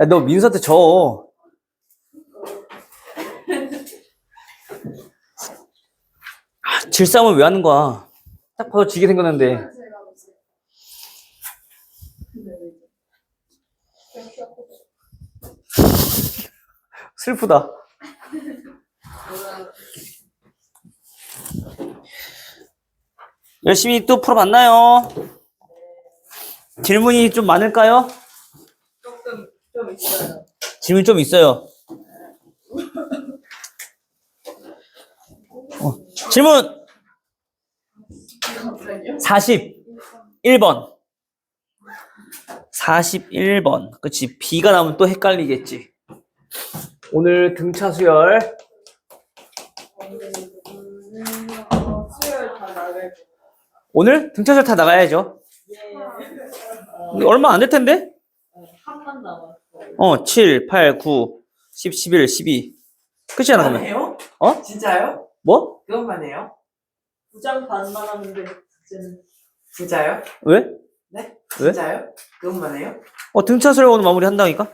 야, 너 민서한테 져. 질싸움을 왜 하는 거야? 딱 봐도 지게 생겼는데. 슬프다. 열심히 또 풀어봤나요? 질문이 좀 많을까요? 좀 있어요. 질문 좀 있어요. 질문 41번. 41번. 그치. B가 나오면 또 헷갈리겠지. 오늘 등차 수열. 수요일 다 나갈 오늘 등차 수열 다 나가야죠. 근데 얼마 안 될 텐데? 한만 남았어요. 7, 8, 9, 10, 11, 12. 끝이잖아, 그러면. 해요? 어? 진짜요? 뭐? 그것만 해요? 부장 반만 하는데 숙제는 진짜요? 왜? 네? 왜? 진짜요? 그것만 해요? 등차 수열 오늘 마무리 한다니까?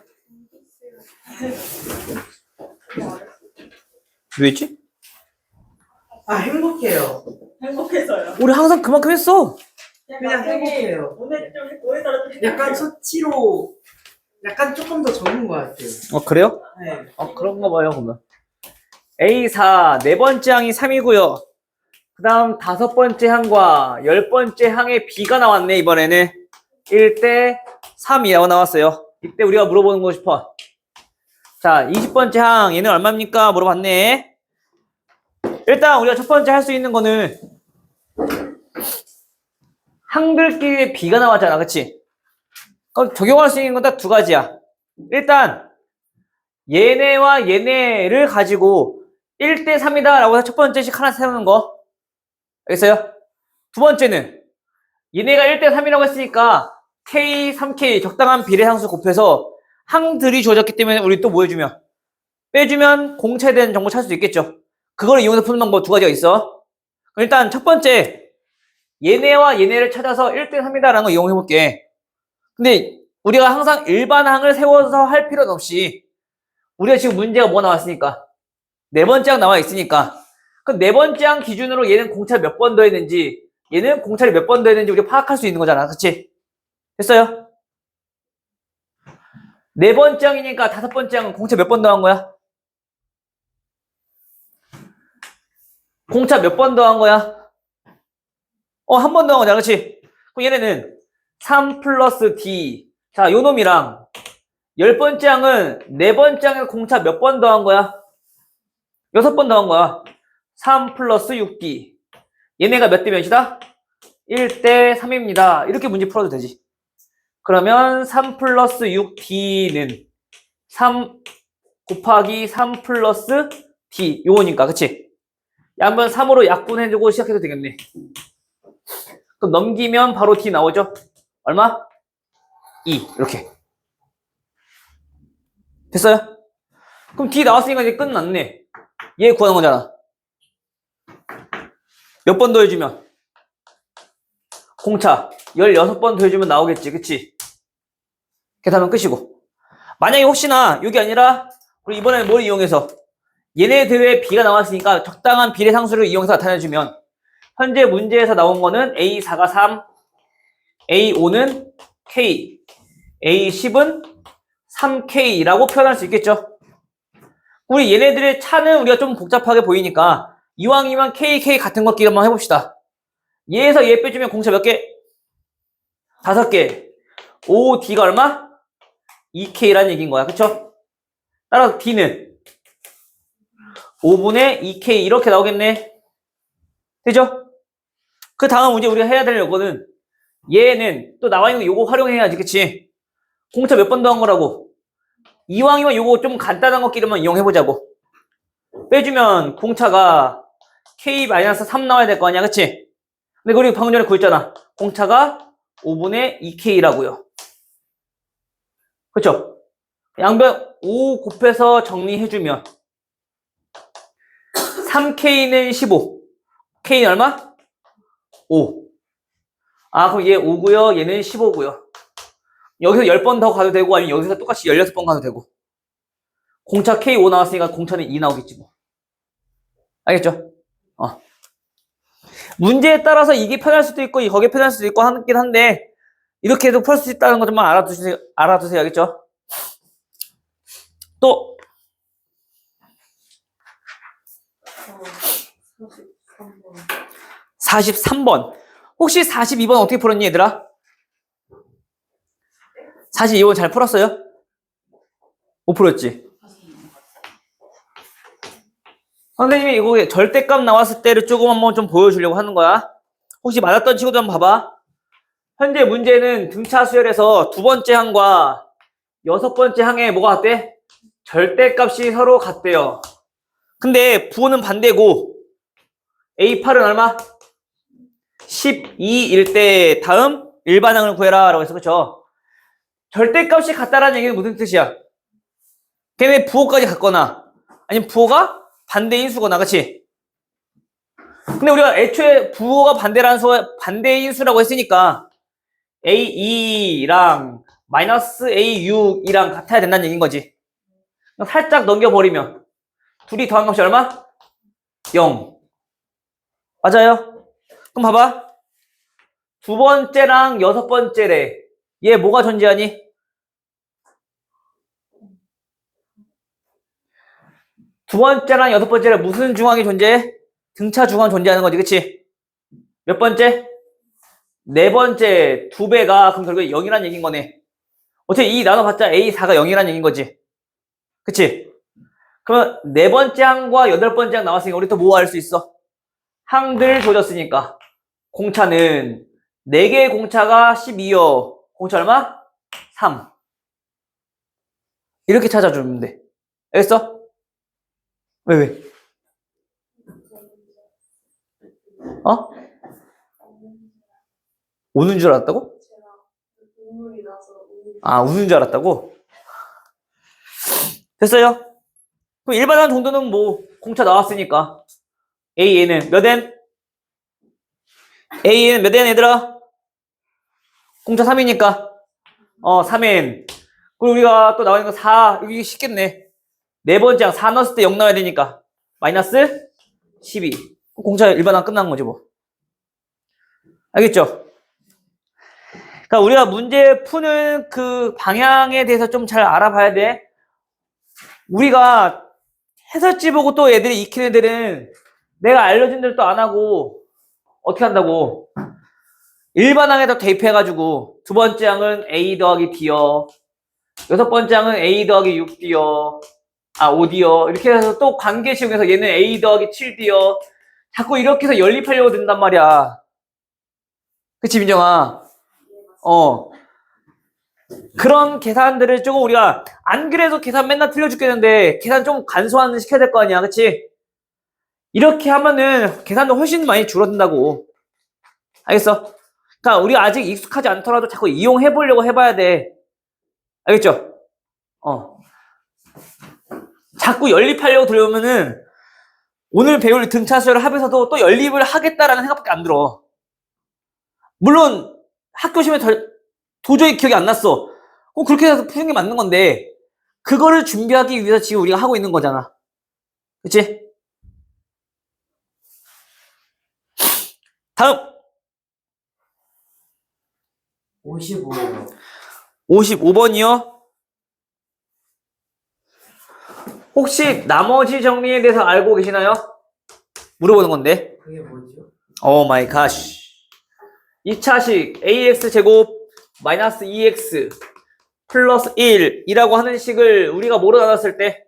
왜 했지? 아 행복해요. 행복해서요. 우리 항상 그만큼 했어. 그냥 행복해요. 오늘 좀 오늘 따라 좀 약간 수치로 약간 조금 더 적은 것 같아요. 그래요? 네. 그런가 봐요, 그러면. A4, 네 번째 항이 3이고요. 그 다음 5번째 항과 10번째 항에 B가 나왔네, 이번에는. 1대 3이라고 나왔어요. 이때 우리가 물어보는 거 싶어. 자, 20번째 항, 얘는 얼마입니까? 물어봤네. 일단 우리가 첫 번째 할 수 있는 거는 항들끼리 B가 나왔잖아, 그치? 그럼 적용할 수 있는 건 딱 두 가지야. 일단 얘네와 얘네를 가지고 1대 3이다 라고 해서 첫 번째씩 하나 세우는 거. 알겠어요? 두 번째는 얘네가 1대 3이라고 했으니까 K, 3K 적당한 비례상수 곱해서 항들이 주어졌기 때문에 우리 또 뭐 해주면? 빼주면 공차된 정보 찾을 수 있겠죠. 그걸 이용해서 푸는 방법 두 가지가 있어. 그럼 일단 첫 번째 얘네와 얘네를 찾아서 1대 3이다 라는 거 이용해 볼게. 근데 우리가 항상 일반 항을 세워서 할 필요는 없이 우리가 지금 문제가 뭐 나왔으니까 네 번째 항 나와 있으니까 그 네 번째 항 기준으로 얘는 공차를 몇 번 더했는지 얘는 공차를 몇 번 더했는지 우리가 파악할 수 있는 거잖아, 그치? 됐어요? 네 번째 항이니까 5번째 항은 공차 몇 번 더한 거야? 공차 몇 번 더한 거야? 한 번 더한 거잖아, 그치? 그럼 얘네는 3 플러스 D. 자, 요 놈이랑 10번째 항은 4번째 항에 공차 몇 번 더한 거야? 6번 더한 거야. 3 플러스 6D. 얘네가 몇 대 몇이다? 1대 3입니다. 이렇게 문제 풀어도 되지. 그러면 3 플러스 6D는 3 곱하기 3 플러스 D. 요거니까, 그치? 한번 3으로 약분해주고 시작해도 되겠네. 그럼 넘기면 바로 D 나오죠? 얼마? 2. 이렇게. 됐어요? 그럼 D 나왔으니까 이제 끝났네. 얘 구하는 거잖아. 몇 번 더해주면? 공차 16번 더해주면 나오겠지, 그치? 계산하면 끝이고. 만약에 혹시나 여기 아니라 우리 이번에 뭘 이용해서 얘네들의 B가 나왔으니까 적당한 비례상수를 이용해서 나타내주면 현재 문제에서 나온 거는 A4가 3, A5는 K, A10은 3K라고 표현할 수 있겠죠? 우리 얘네들의 차는 우리가 좀 복잡하게 보이니까 이왕이면 KK 같은 것끼리 한번 해봅시다. 얘에서 얘 빼주면 공차 몇 개? 5개. 5D가 얼마? 2K라는 얘기인 거야. 그쵸? 따라서 D는 5분의 2K 이렇게 나오겠네. 되죠? 그 다음 문제 우리가 해야 될 거는 얘는 또 나와 있는 거 요거 활용해야지. 그치? 공차 몇 번 더한 거라고. 이왕이면 요거 좀 간단한 것끼리만 이용해보자고. 빼주면 공차가 K-3 나와야 될 거 아니야, 그치? 근데 우리 방금 전에 구했잖아. 공차가 5분의 2K라고요. 그쵸? 양변 5 곱해서 정리해주면 3K는 15. K는 얼마? 5. 아, 그럼 얘 5고요. 얘는 15고요. 여기서 10번 더 가도 되고 아니면 여기서 똑같이 16번 가도 되고. 공차 K5 나왔으니까 공차는 2 나오겠지 뭐. 알겠죠? 문제에 따라서 이게 편할 수도 있고 거기에 편할 수도 있고 하긴 한데 이렇게 해도 풀 수 있다는 것 좀만 알아두세요. 알겠죠? 또 43번. 혹시 42번 어떻게 풀었니, 얘들아? 42번 잘 풀었어요? 못 풀었지? 선생님이 이거 절대값 나왔을 때를 조금 한번 좀 보여주려고 하는 거야. 혹시 맞았던 친구들 한번 봐봐. 현재 문제는 등차 수열에서 두 번째 항과 여섯 번째 항에 뭐가 같대? 절대값이 서로 같대요. 근데 부호는 반대고 A8은 얼마? 12일 때 다음 일반항을 구해라 라고 했어. 그쵸? 절대값이 같다라는 얘기는 무슨 뜻이야? 걔네 부호까지 같거나 아니면 부호가 반대인 수거나. 그치? 근데 우리가 애초에 부호가 반대인 수라고 했으니까 A2랑 마이너스 A6이랑 같아야 된다는 얘기인 거지. 살짝 넘겨버리면 둘이 더한 값이 얼마? 0. 맞아요? 그럼 봐봐. 두 번째랑 여섯 번째래. 얘 뭐가 존재하니? 두 번째랑 여섯 번째래 무슨 중앙이 존재해? 등차 중앙 존재하는 거지. 그치? 몇 번째? 네 번째. 두 배가 그럼 결국에 0이라는 얘기인 거네. 어차피 이 나눠봤자 A4가 0이라는 얘기인 거지. 그치? 그러면 네 번째 항과 여덟 번째 항 나왔으니까 우리 또 뭐 할 수 있어? 항들 조졌으니까 공차는 4개의 공차가 12요. 공차 얼마? 3. 이렇게 찾아주면 돼. 알겠어? 왜? 어? 오는 줄 알았다고? 아, 우는 줄 알았다고? 됐어요? 그럼 일반항 정도는 뭐 공차 나왔으니까 A에는 몇 N? A에는 몇 N 얘들아? 공차 3이니까 3N. 그리고 우리가 또 나오는 거 4. 여기 쉽겠네. 네 번째 항 4 넣었을 때 0 나와야 되니까 마이너스 12. 공차 일반항 끝난 거지 뭐. 알겠죠? 그러니까 우리가 문제 푸는 그 방향에 대해서 좀 잘 알아봐야 돼. 우리가 해설지 보고 또 애들이 익힌 애들은 내가 알려준 대로 또 안 하고 어떻게 한다고? 일반항에다 대입해가지고 두 번째 항은 A 더하기 D요. 여섯 번째 항은 A 더하기 6D요. 5D요. 이렇게 해서 또 관계 시험에서 얘는 A 더하기 7D요. 자꾸 이렇게 해서 연립하려고 든단 말이야. 그치, 민정아? 그런 계산들을 조금 우리가 안 그래도 계산 맨날 틀려 죽겠는데 계산 좀 간소화는 시켜야 될 거 아니야. 그치? 이렇게 하면은 계산도 훨씬 많이 줄어든다고. 알겠어? 그러니까 우리가 아직 익숙하지 않더라도 자꾸 이용해 보려고 해봐야 돼. 알겠죠? 자꾸 연립하려고 들어오면은 오늘 배울 등차 수열 합에서도 또 연립을 하겠다라는 생각밖에 안 들어. 물론 학교 시험에 도저히 기억이 안 났어. 그렇게 해서 푸는 게 맞는 건데 그거를 준비하기 위해서 지금 우리가 하고 있는 거잖아. 그치? 다음 55요. 55번이요. 혹시 나머지 정리에 대해서 알고 계시나요? 물어보는 건데. 그게 뭐죠? 오 마이 갓. 2차식 ax 제곱 마이너스 2x 플러스 1이라고 하는 식을 우리가 뭐로 나눴을 때?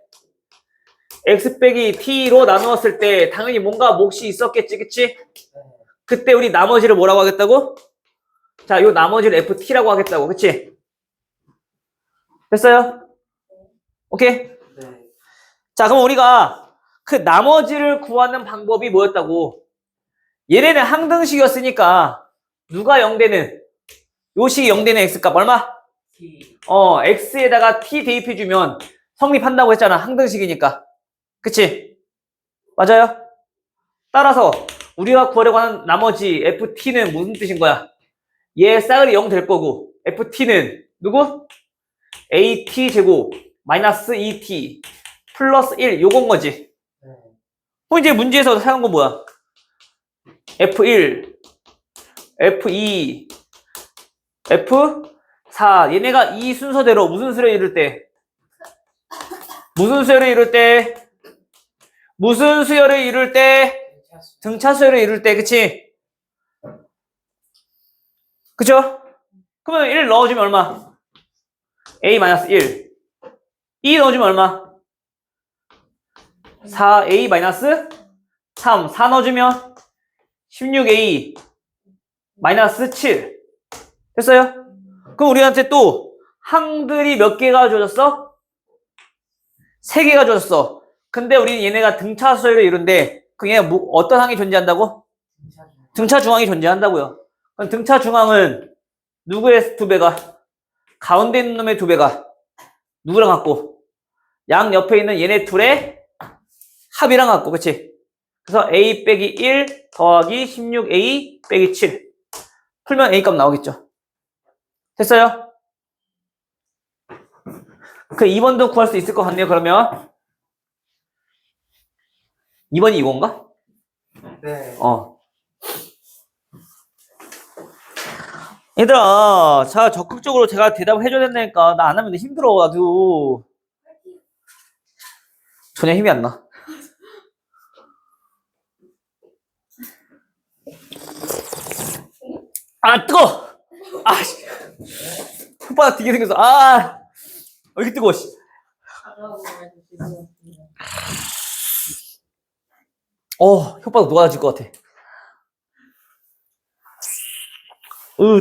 x 빼기 t로 나누었을 때 당연히 뭔가 몫이 있었겠지, 그치? 그때 우리 나머지를 뭐라고 하겠다고? 자, 요 나머지를 ft라고 하겠다고, 그치? 됐어요? 오케이? 네. 자, 그럼 우리가 그 나머지를 구하는 방법이 뭐였다고? 얘네는 항등식이었으니까 누가 0되는? 요 식이 0되는 x값 얼마? T. x에다가 t 대입해주면 성립한다고 했잖아. 항등식이니까. 그치? 맞아요? 따라서 우리가 구하려고 하는 나머지 ft는 무슨 뜻인 거야? 얘 싸그리 0 될 거고 ft는 누구? at 제곱 마이너스 2t 플러스 1 요건 거지. 네. 그럼 이제 문제에서 사용한 건 뭐야? f1 f2 f4 얘네가 이 순서대로 무슨 수를 이룰 때? 무슨 수열을 이룰 때? 무슨 수열을 이룰 때? 등차 수열을 이룰 때, 그치? 그쵸? 그러면 1 넣어주면 얼마? a-1 2 넣어주면 얼마? 4a-3 4 넣어주면 16a 마이너스 7 됐어요? 그럼 우리한테 또 항들이 몇 개가 주어졌어? 3개가 주어졌어. 근데 우리는 얘네가 등차 수열을 이룬데 그 얘가 어떤 항이 존재한다고? 등차 중항이 존재한다고요. 그럼 등차 중항은 누구의 2배가? 가운데 있는 놈의 2배가 누구랑 같고? 양 옆에 있는 얘네 둘의 합이랑 같고, 그치? 그래서 a 빼기 1 더하기 16a 빼기 7 풀면 a 값 나오겠죠. 됐어요? 그 2번도 구할 수 있을 것 같네요. 그러면 2번이 이건가? 네. 얘들아, 자, 적극적으로 제가 대답을 해줘야 된다니까. 나 안 하면 힘들어, 나도. 전혀 힘이 안 나. 아, 뜨거! 아, 씨. 혓바닥 되게 생겼어. 아, 왜 이렇게 뜨거워, 씨. 혓바닥 녹아질 것 같아.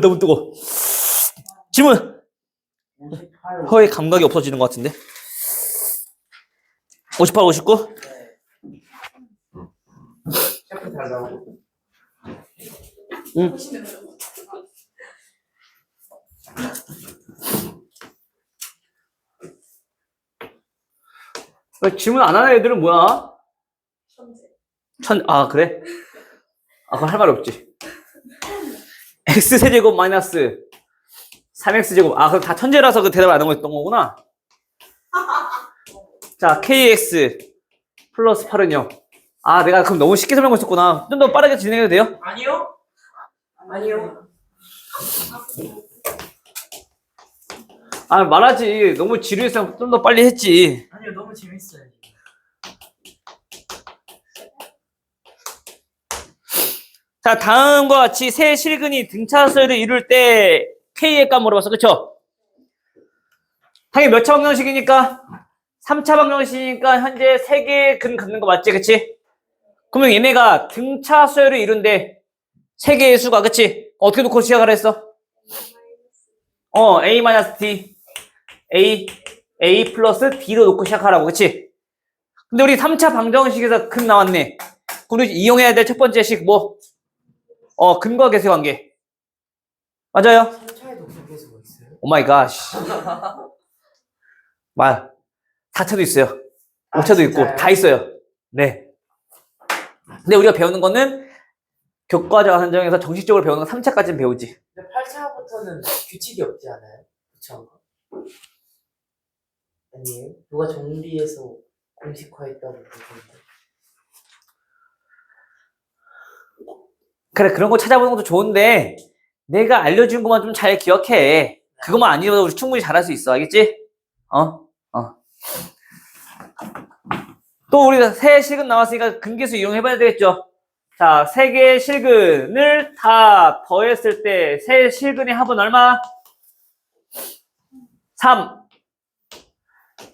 너무 뜨거워. 질문! 58. 혀에 감각이 없어지는 것 같은데. 58, 59? 셰프 잘 나오고. 응. 질문 안 하는 애들은 뭐야? 천재. 그래? 그럼 할 말 없지. x세제곱 마이너스 3x제곱. 그럼 다 천재라서 그 대답을 안 하고 있던 거구나. 자, kx 플러스 8은요. 내가 그럼 너무 쉽게 설명하고 있었구나. 좀 더 빠르게 진행해도 돼요? 아니요? 아니요. 말하지. 너무 지루했으면 좀 더 빨리 했지. 아니요, 너무 재밌어요. 자, 다음과 같이 세 실근이 등차수열을 이룰 때 K의 값 물어봤어. 그쵸? 당연히 몇 차 방정식이니까? 3차 방정식이니까 현재 3개의 근 갖는 거 맞지? 그치? 그러면 얘네가 등차수열을 이룬데 3개의 수가, 그치? 어떻게 놓고 시작을 했어? A-D A 플러스 D로 놓고 시작하라고, 그치? 근데 우리 3차 방정식에서 근 나왔네. 그럼 우리 이용해야 될 첫 번째 식 뭐? 근과 계수 관계. 맞아요? 3차에도 관계수가 있어요? 오 마이 갓. 4차도 있어요. 5차도 있고, 진짜요? 다 있어요. 네. 근데 우리가 배우는 거는 교과적 한정에서 정식적으로 배우는 건 3차까지는 배우지. 근데 8차부터는 규칙이 없지 않아요? 그쵸? 아니에요? 누가 정비해서 공식화했다고 그러던데. 그래, 그런 거 찾아보는 것도 좋은데, 내가 알려준 것만 좀 잘 기억해. 그것만 아니어도 우리 충분히 잘할 수 있어. 알겠지? 또 우리가 세 실근 나왔으니까 근계수 이용해봐야 되겠죠? 자, 세 개의 실근을 다 더했을 때 세 실근의 합은 얼마? 3.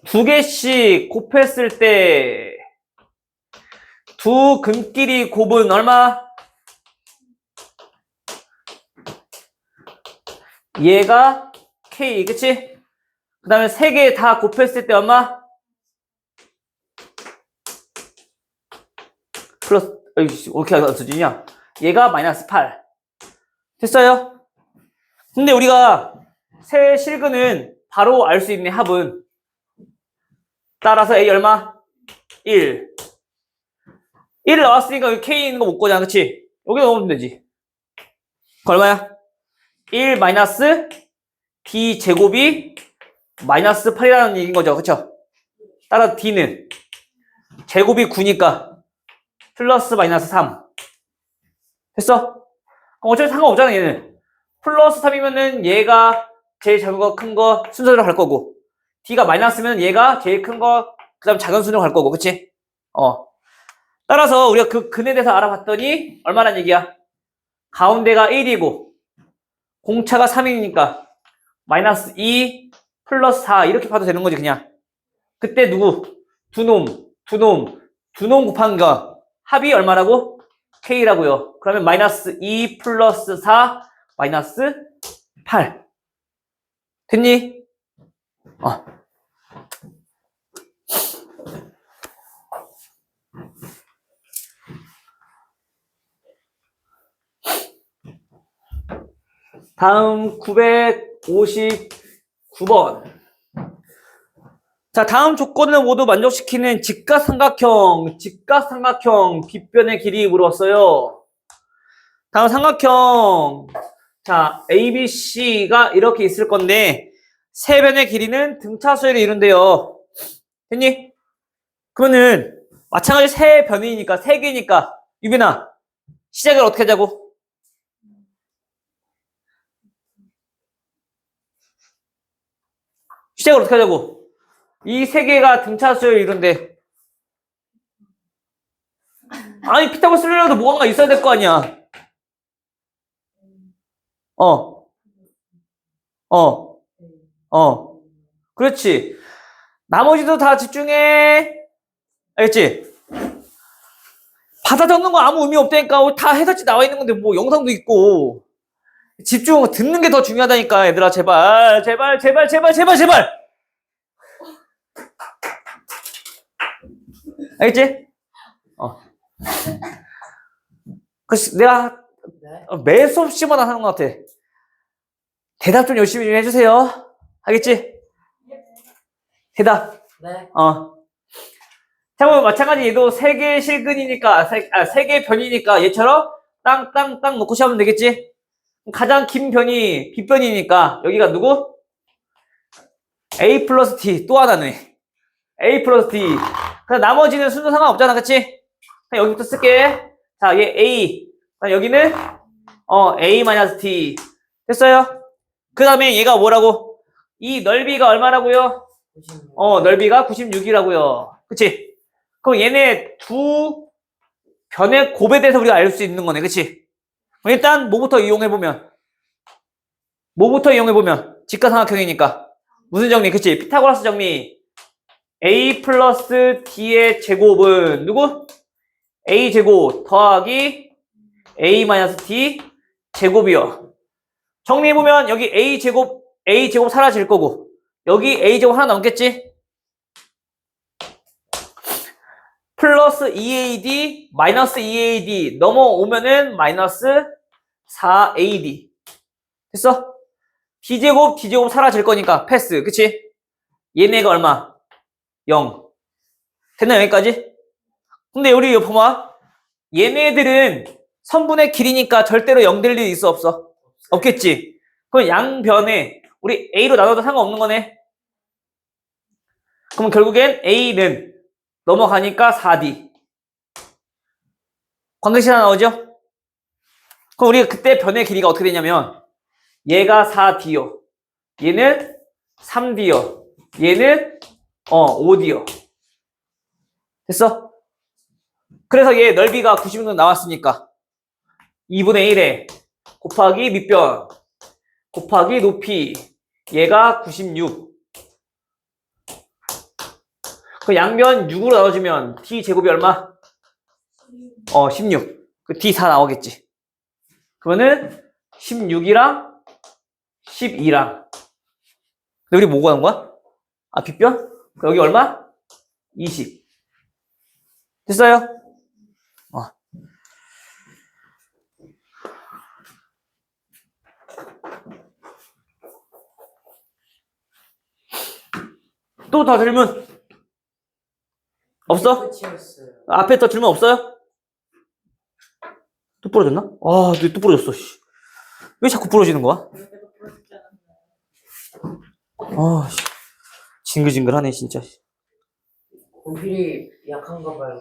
두 개씩 곱했을 때 두 근끼리 곱은 얼마? 얘가 K, 그치? 그 다음에 세 개 다 곱했을 때 얼마? 플러스, 어떻게 안 써지냐? 얘가 마이너스 8. 됐어요? 근데 우리가 세 실근은 바로 알 수 있는 합은 따라서 A 얼마? 1. 1 나왔으니까 여기 K 있는 거 못 거잖아, 그치? 여기 넣으면 되지. 그 얼마야? 1 마이너스 D 제곱이 마이너스 8이라는 얘기인 거죠. 그쵸? 따라 D는 제곱이 9니까 플러스 마이너스 3. 됐어? 그럼 어차피 상관없잖아, 얘는. 플러스 3이면은 얘가 제일 작은 거, 큰 거 순서대로 갈 거고, D가 마이너스면 얘가 제일 큰 거, 그 다음 작은 순서로 갈 거고, 그치? 따라서 우리가 그 근에 대해서 알아봤더니, 얼마란 얘기야? 가운데가 1이고, 공차가 3이니까, 마이너스 2 플러스 4, 이렇게 봐도 되는 거지, 그냥. 그때 누구? 두 놈 곱한 거, 합이 얼마라고? K라고요. 그러면 마이너스 2 플러스 4, 마이너스 8. 됐니? 다음 959번. 자, 다음 조건을 모두 만족시키는 직각삼각형 빗변의 길이 물었어요. 다음 삼각형. 자, ABC가 이렇게 있을 건데, 세 변의 길이는 등차수열을 이룬대요. 됐니? 그러면은, 마찬가지 세 변이니까, 세 개니까, 유빈아, 시작을 어떻게 하자고? 시작을 어떻게 하자고? 이 세 개가 등차수열을 이룬대. 아니, 피타고라스 쓰려도 뭐가 있어야 될 거 아니야. 그렇지. 나머지도 다 집중해. 알겠지? 받아 적는 거 아무 의미 없다니까. 다 해설지 나와 있는 건데, 뭐, 영상도 있고. 집중, 듣는 게 더 중요하다니까, 얘들아. 제발. 알겠지? 그래서 내가 매 수업 시마다 하는 것 같아. 대답 좀 열심히 좀 해주세요. 알겠지? 대답. 네. 자, 뭐 마찬가지 얘도 세 개의 실근이니까, 세 개의 변이니까 얘처럼 땅 놓고 시작하면 되겠지? 가장 긴 변이 빗변이니까 여기가 누구? A 플러스 D. 또 하나네. A 플러스 D. 그럼 나머지는 순서 상관없잖아, 그치? 그냥 여기부터 쓸게. 자, 얘 A. 여기는 A 마이너스 D. 됐어요? 그 다음에 얘가 뭐라고? 이 넓이가 얼마라고요? 넓이가 96이라고요. 그치? 그럼 얘네 두 변의 곱에 대해서 우리가 알 수 있는 거네. 그치? 일단 뭐부터 이용해보면? 직각삼각형이니까. 무슨 정리? 그치? 피타고라스 정리. A 플러스 D의 제곱은 누구? A 제곱 더하기 A 마이너스 D 제곱이요. 정리해보면 여기 A 제곱 사라질 거고 여기 A 제곱 하나 남겠지? 플러스 2AD 마이너스 2AD 넘어오면은 마이너스 4AD. 됐어? D제곱 사라질 거니까 패스. 그치? 얘네가 얼마? 0. 됐나 여기까지? 근데 우리 이거 봐봐. 얘네들은 선분의 길이니까 절대로 0 될 일이 있어 없어? 없겠지? 그럼 양변에 우리 A로 나눠도 상관없는 거네. 그럼 결국엔 A는 넘어가니까 4D. 관계식 하나 나오죠? 그럼 우리가 그때 변의 길이가 어떻게 되냐면 얘가 4D요. 얘는 3D요. 얘는 5D요. 됐어? 그래서 얘 넓이가 96 나왔으니까 2분의 1에 곱하기 밑변 곱하기 높이 얘가 96. 그 양변 6으로 나눠주면 D 제곱이 얼마? 16. 그 D 4 나오겠지. 그러면은 16이랑 12랑. 근데 우리 뭐 구하는 거야? 빗변? 여기 얼마? 20. 됐어요? 또 더 질문? 없어? 끝이었어요. 앞에 더 질문 없어요? 또 부러졌나? 또 부러졌어. 씨. 왜 자꾸 부러지는 거야? 이렇게도 부러지지 않았나요? 아, 징글징글하네 진짜. 분필이 약한가 봐요.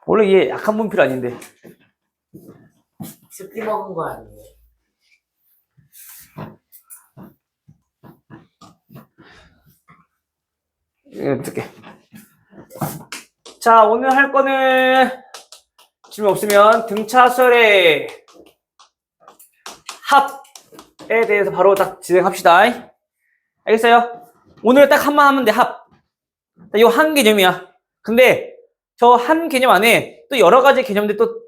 원래 얘 약한 분필 아닌데. 습기 먹은 거 아니에요? 어떻게? 자, 오늘 할 거는 질문 없으면 등차수열의 합에 대해서 바로 딱 진행합시다. 알겠어요? 오늘 딱 한만 하면 돼, 합. 이 한 개념이야. 근데 저 한 개념 안에 또 여러 가지 개념들이 또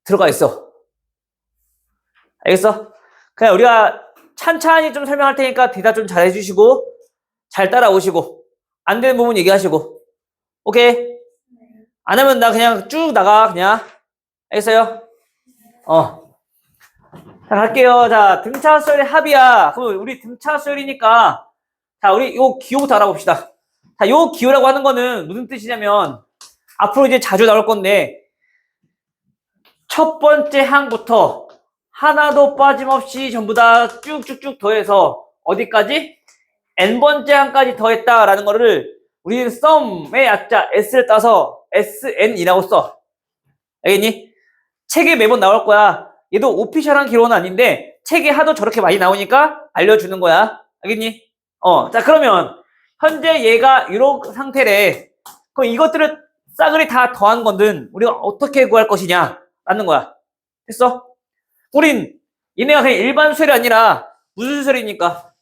들어가 있어. 알겠어? 그냥 우리가 찬찬히 좀 설명할 테니까 대답 좀 잘 해주시고, 잘 따라오시고, 안 되는 부분 얘기하시고. 오케이? 안 하면 나 그냥 쭉 나가, 그냥. 알겠어요? 자, 갈게요. 자, 등차수열의 합이야. 그럼 우리 등차수열이니까, 자, 우리 요 기호부터 알아봅시다. 자, 요 기호라고 하는 거는 무슨 뜻이냐면, 앞으로 이제 자주 나올 건데, 첫 번째 항부터 하나도 빠짐없이 전부 다 쭉쭉쭉 더해서 어디까지? n번째 항까지 더했다라는 거를 우리는 썸의 약자 s를 따서 sn이라고 써. 알겠니? 책에 매번 나올 거야. 얘도 오피셜한 기호는 아닌데 책에 하도 저렇게 많이 나오니까 알려주는 거야. 알겠니? 자, 그러면 현재 얘가 이런 상태래. 그럼 이것들을 싸그리 다 더한 거는 우리가 어떻게 구할 것이냐 라는 거야. 됐어? 우린 얘네가 그냥 일반 수열이 아니라 무슨 수열이니까?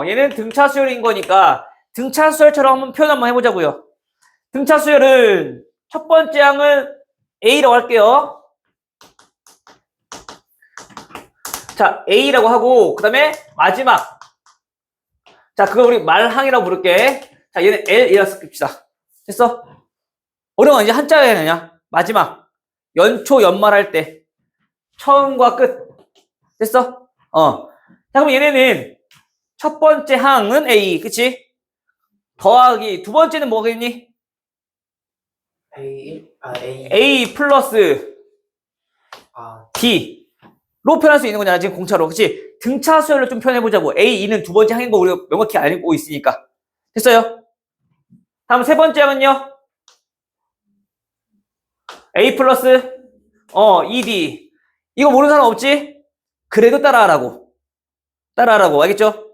얘는 등차 수열인 거니까 등차 수열처럼 한번 표현 한번 해보자고요. 등차 수열은 첫 번째 항은 A라고 할게요. 자, A라고 하고 그 다음에 마지막. 자, 그거 우리 말항이라고 부를게. 자, 얘는 L이라고 씁시다. 됐어? 어려워. 이제 한자에 그냥 마지막. 연초 연말할 때 처음과 끝. 됐어? 자, 그럼 얘네는 첫 번째 항은 A, 그치? 더하기 두 번째는 뭐겠니? A 플러스 D로 표현할 수 있는 거잖아, 지금 공차로. 그치? 등차 수열로 좀 표현해보자고. A2는 두 번째 항인 거 우리가 명확히 알고 있으니까. 됐어요? 다음 세 번째 항은요? A 플러스 ED. 이거 모르는 사람 없지? 그래도 따라하라고. 알겠죠?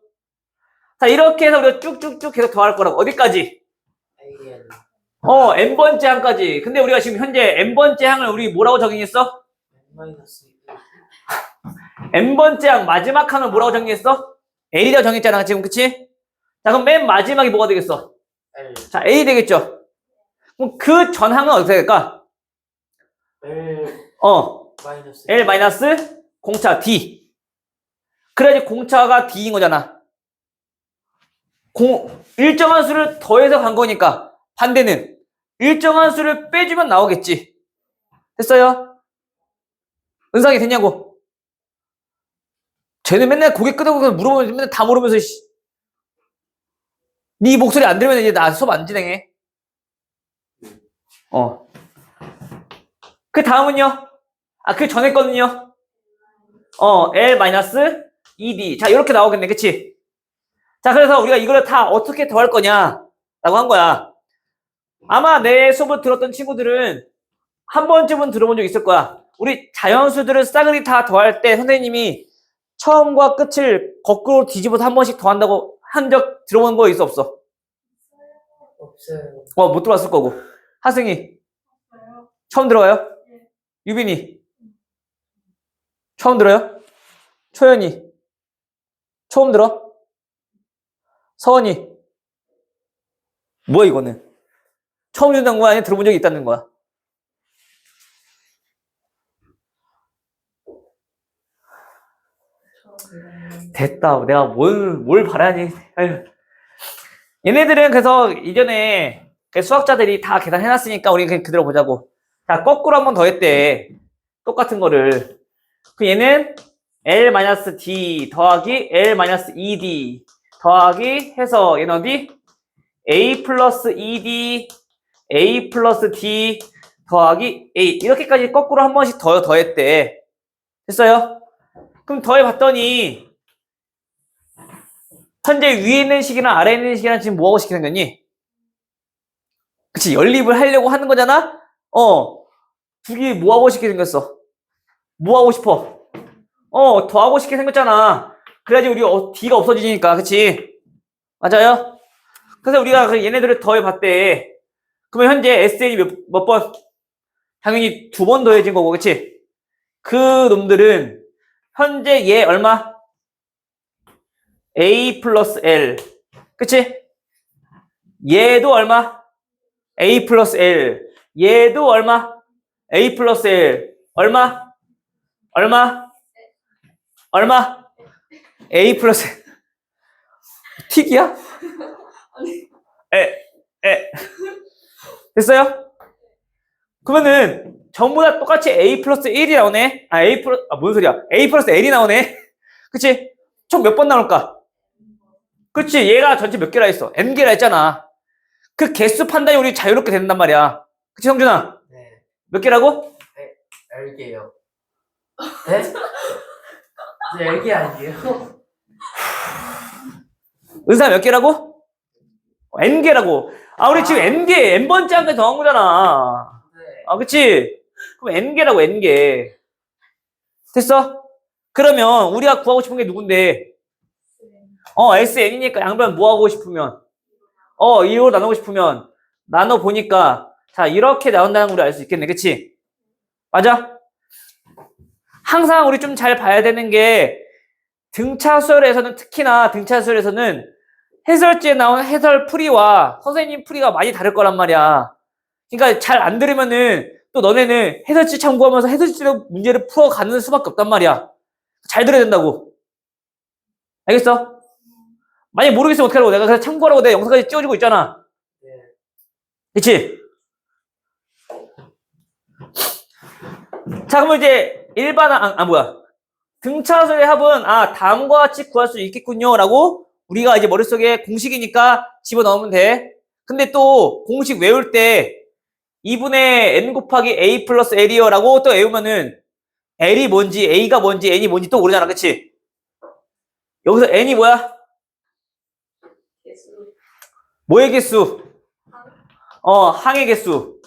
자, 이렇게 해서 우리가 쭉쭉쭉 계속 더할 거라고. 어디까지? n번째 항까지. 근데 우리가 지금 현재 n번째 항을 우리 뭐라고 정의했어? n번째 항 마지막 항을 뭐라고 정의했어? L이라고 정했잖아, 지금. 그치? 자, 그럼 맨 마지막이 뭐가 되겠어? L. 자, A 되겠죠? 그럼 그 전 항은 어떻게 될까? L 마이너스 공차 D. 그래야지 공차가 D인 거잖아. 일정한 수를 더해서 간 거니까 반대는 일정한 수를 빼주면 나오겠지. 됐어요? 은상이 됐냐고? 쟤는 맨날 고개 끄덕끄덕 물어보면서 맨날 다 물으면서 네 목소리 안 들으면 이제 나 수업 안 진행해. 그 다음은요? 그 전에 거는요? L-ED. 자, 이렇게 나오겠네. 그치? 자, 그래서 우리가 이거를 다 어떻게 더할 거냐? 라고 한 거야. 아마 내 수업을 들었던 친구들은 한 번쯤은 들어본 적 있을 거야. 우리 자연수들을 싸그리 다 더할 때 선생님이 처음과 끝을 거꾸로 뒤집어서 한 번씩 더한다고 한 적 들어본 거 있어, 없어? 없어요. 못 들어봤을 거고. 하승이 처음 들어요? 유빈이 처음 들어요? 초연이 처음 들어? 서원이 뭐야 이거는? 처음 듣는 거야? 아니면 들어본 적이 있다는 거야? 됐다. 내가 뭘 바라니? 아유. 얘네들은 그래서 이전에 수학자들이 다 계산해놨으니까 우리 그냥 그대로 보자고. 자, 거꾸로 한 번 더 했대. 똑같은 거를. 그 얘는 L-D 더하기 L-ED 더하기 해서 얘는 어디? A 플러스 ED A 플러스 D 더하기 A 이렇게까지 거꾸로 한 번씩 더했대. 됐어요? 그럼 더해봤더니 현재 위에 있는 식이랑 아래에 있는 식이랑 지금 뭐하고 식이 생겼니? 그치, 연립을 하려고 하는 거잖아? 두 개 뭐하고 싶게 생겼어? 뭐하고 싶어? 더하고 싶게 생겼잖아. 그래야지 우리 D가 없어지니까, 그치? 맞아요? 그래서 우리가 얘네들을 더해봤대. 그러면 현재 SN이 몇 번? 당연히 2번 더해진 거고, 그치? 그 놈들은 현재 얘 얼마? A 플러스 L. 그치? 얘도 얼마? A 플러스 L. 얘도 얼마? A 플러스 L. 얼마? 얼마? 얼마? A 플러스 L. 틱이야? 됐어요? 그러면은 전부 다 똑같이 A 플러스 1이 나오네. 뭔 소리야? A 플러스 L이 나오네. 그치? 총 몇 번 나올까? 그치? 얘가 전체 몇 개라 했어? N개라 했잖아. 그 개수 판단이 우리 자유롭게 된단 말이야. 그치, 성준아? 네. 몇 개라고? L개요. 네? 이제 L개 아니에요? 은사 몇 개라고? N개라고. 우리 지금 N개, N번째 한 개 더한 거잖아. 네. 그치? 그럼 N개라고, N개. 됐어? 그러면 우리가 구하고 싶은 게 누군데? SN이니까 양변 뭐 하고 싶으면? 2로 나누고 싶으면 나눠보니까 자, 이렇게 나온다는 걸 우리 알 수 있겠네. 그치? 맞아? 항상 우리 좀 잘 봐야 되는 게 등차수열에서는 특히나 등차수열에서는 해설지에 나온 해설 풀이와 선생님 풀이가 많이 다를 거란 말이야. 그러니까 잘 안 들으면은 또 너네는 해설지 참고하면서 해설지로 문제를 풀어가는 수밖에 없단 말이야. 잘 들어야 된다고. 알겠어? 만약 모르겠으면 어떻게 하라고. 내가 그래서 참고하라고 내 영상까지 찍어주고 있잖아. 네. 그치? 자, 그러면 이제 등차수의 합은 다음과 같이 구할 수 있겠군요 라고 우리가 이제 머릿속에 공식이니까 집어넣으면 돼. 근데 또 공식 외울 때 2분의 n 곱하기 a 플러스 l이요 라고 또 외우면은 l이 뭔지 a가 뭔지 n이 뭔지 또 모르잖아. 그치? 여기서 n이 뭐야? 개수. 뭐의 개수? 항의 개수.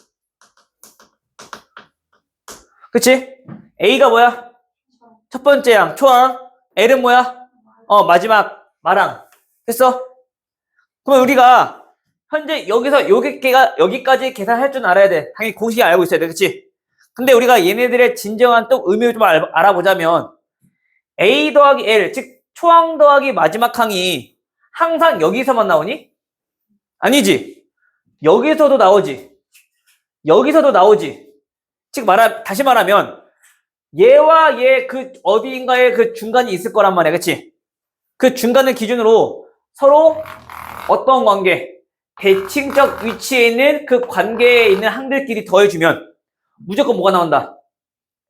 그치? A가 뭐야? 첫 번째 양, 초항. L은 뭐야? 마지막 마랑. 됐어? 그러면 우리가 현재 여기서 여기까지 계산할 줄 알아야 돼. 당연히 공식이 알고 있어야 돼. 그치? 근데 우리가 얘네들의 진정한 또 의미를 좀 알아보자면 A 더하기 L, 즉 초항 더하기 마지막 항이 항상 여기서만 나오니? 아니지. 여기서도 나오지. 여기서도 나오지. 즉 다시 말하면 얘와 얘 그 어디인가에 그 중간이 있을 거란 말이야. 그치? 그 중간을 기준으로 서로 어떤 관계, 대칭적 위치에 있는 그 관계에 있는 항들끼리 더해주면 무조건 뭐가 나온다?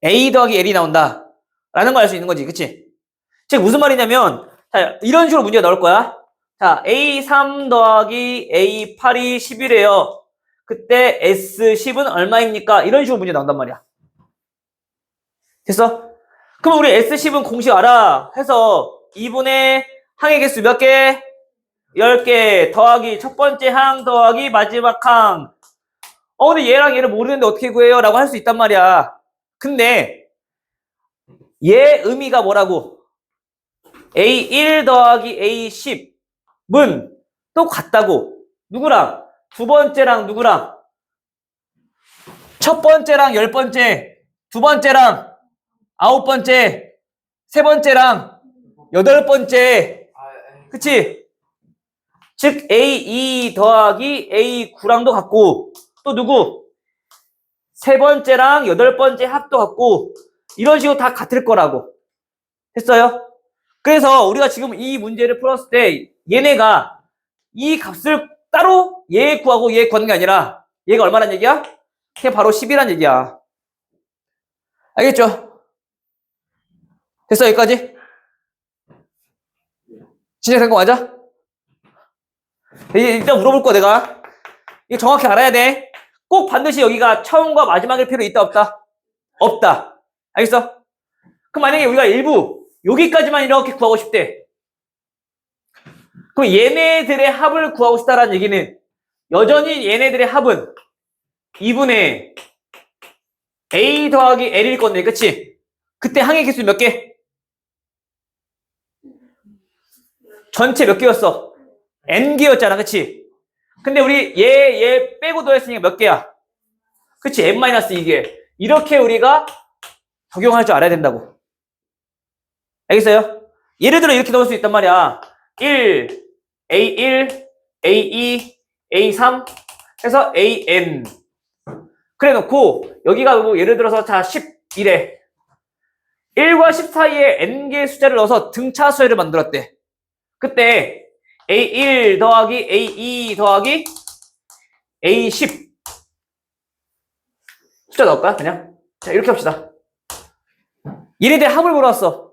A 더하기 L이 나온다 라는 걸 알 수 있는 거지. 그치? 즉 무슨 말이냐면 자, 이런 식으로 문제가 나올 거야. 자, A3 더하기 A8이 10이래요. 그때 S10은 얼마입니까? 이런 식으로 문제 나온단 말이야. 됐어? 그럼 우리 S10은 공식 알아. 해서 2분의 항의 개수 몇 개? 10개 더하기 첫 번째 항 더하기 마지막 항. 근데 얘랑 얘를 모르는데 어떻게 구해요? 라고 할 수 있단 말이야. 근데 얘 의미가 뭐라고? A1 더하기 A10은 또 같다고. 누구랑? 두 번째랑 누구랑? 첫 번째랑 10번째, 두 번째랑 9번째, 세 번째랑 8번째. 그치? 즉 A2 더하기 A9랑도 같고 또 누구? 세 번째랑 8번째 합도 같고 이런 식으로 다 같을 거라고. 했어요? 그래서 우리가 지금 이 문제를 풀었을 때 얘네가 이 값을 따로 얘 구하고 얘 구하는 게 아니라 얘가 얼마란 얘기야? 그게 바로 10이란 얘기야. 알겠죠? 됐어 여기까지? 진짜 된 거 맞아? 일단 물어볼 거야 내가. 이거 정확히 알아야 돼. 꼭 반드시 여기가 처음과 마지막일 필요 있다 없다? 없다. 알겠어? 그럼 만약에 우리가 일부 여기까지만 이렇게 구하고 싶대. 그럼 얘네들의 합을 구하고 싶다라는 얘기는 여전히 얘네들의 합은 2분의 A 더하기 L일 건데, 그치? 그때 항의 개수 몇 개? 전체 몇 개였어? N개였잖아, 그치? 근데 우리 얘 빼고 더했으니까 몇 개야? 그치? N-2개. 이렇게 우리가 적용할 줄 알아야 된다고. 알겠어요? 예를 들어 이렇게 넣을 수 있단 말이야. 1, A1, A2, A3 해서 AN. 그래 놓고 여기가 뭐 예를 들어서 자 10이래. 1과 10 사이에 n개의 숫자를 넣어서 등차수열을 만들었대. 그때 A1 더하기 A2 더하기 A10 숫자 넣을까? 그냥? 자, 이렇게 합시다. 얘네들의 합을 물어봤어.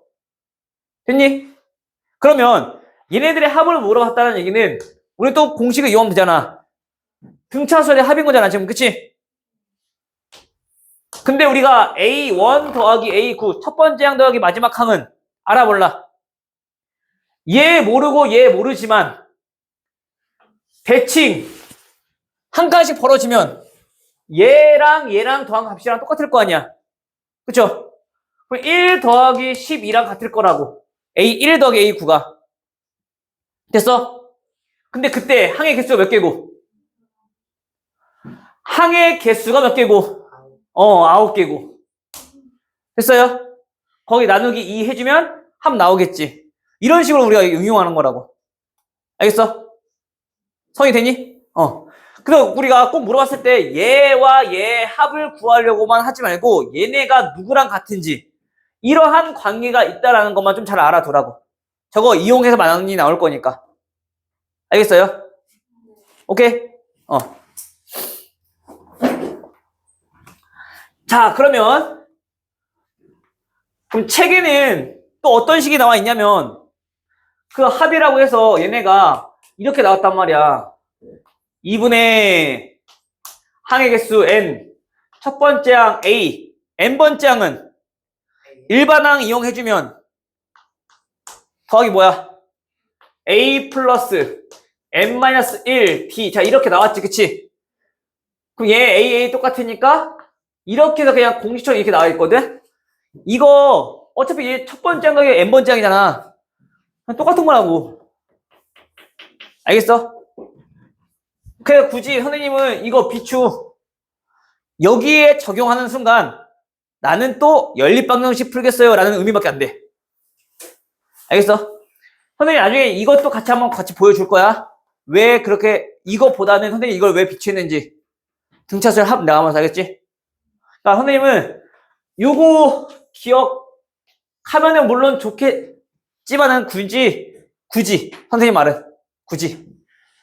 됐니? 그러면 얘네들의 합을 물어봤다는 얘기는 우리 또 공식을 이용하면 되잖아. 등차수열의 합인 거잖아, 지금. 그치? 근데 우리가 A1 더하기 A9 첫 번째 항 더하기 마지막 항은 알아 몰라? 얘 모르고 얘 모르지만 대칭 한 칸씩 벌어지면 얘랑 더한 값이랑 똑같을 거 아니야. 그쵸? 그럼 1 더하기 12랑 같을 거라고. A1 더하기 A9가. 됐어? 근데 그때 항의 개수가 몇 개고? 항의 개수가 몇 개고? 9개고. 됐어요? 거기 나누기 2 해주면 합 나오겠지. 이런 식으로 우리가 응용하는 거라고. 알겠어? 성이 되니? 그래서 우리가 꼭 물어봤을 때 얘와 얘 합을 구하려고만 하지 말고 얘네가 누구랑 같은지 이러한 관계가 있다라는 것만 좀 잘 알아두라고. 저거 이용해서 많이 나올 거니까. 알겠어요? 오케이? 자, 그럼 책에는 또 어떤 식이 나와 있냐면 그 합이라고 해서 얘네가 이렇게 나왔단 말이야. 2분의 항의 개수 n, 첫 번째 항 a, n번째 항은 일반항 이용해주면 더하기 뭐야? a 플러스 n-1 d. 자, 이렇게 나왔지, 그치? 그럼 얘 a 똑같으니까 이렇게 해서 그냥 공식처럼 이렇게 나와 있거든? 이거 어차피 얘 첫 번째 항이 n번째 항이잖아. 똑같은 거라고. 알겠어? 그래서 굳이 선생님은 이거 비추 여기에 적용하는 순간 나는 또 연립방정식 풀겠어요 라는 의미밖에 안 돼. 알겠어? 선생님 나중에 이것도 한번 같이 보여줄 거야. 왜 그렇게 이거보다는 선생님 이걸 왜 비추했는지 등차수열 합 나가면서 알겠지? 그러니까 선생님은 요거 기억하면은 물론 좋겠지만은 굳이 선생님 말은 굳이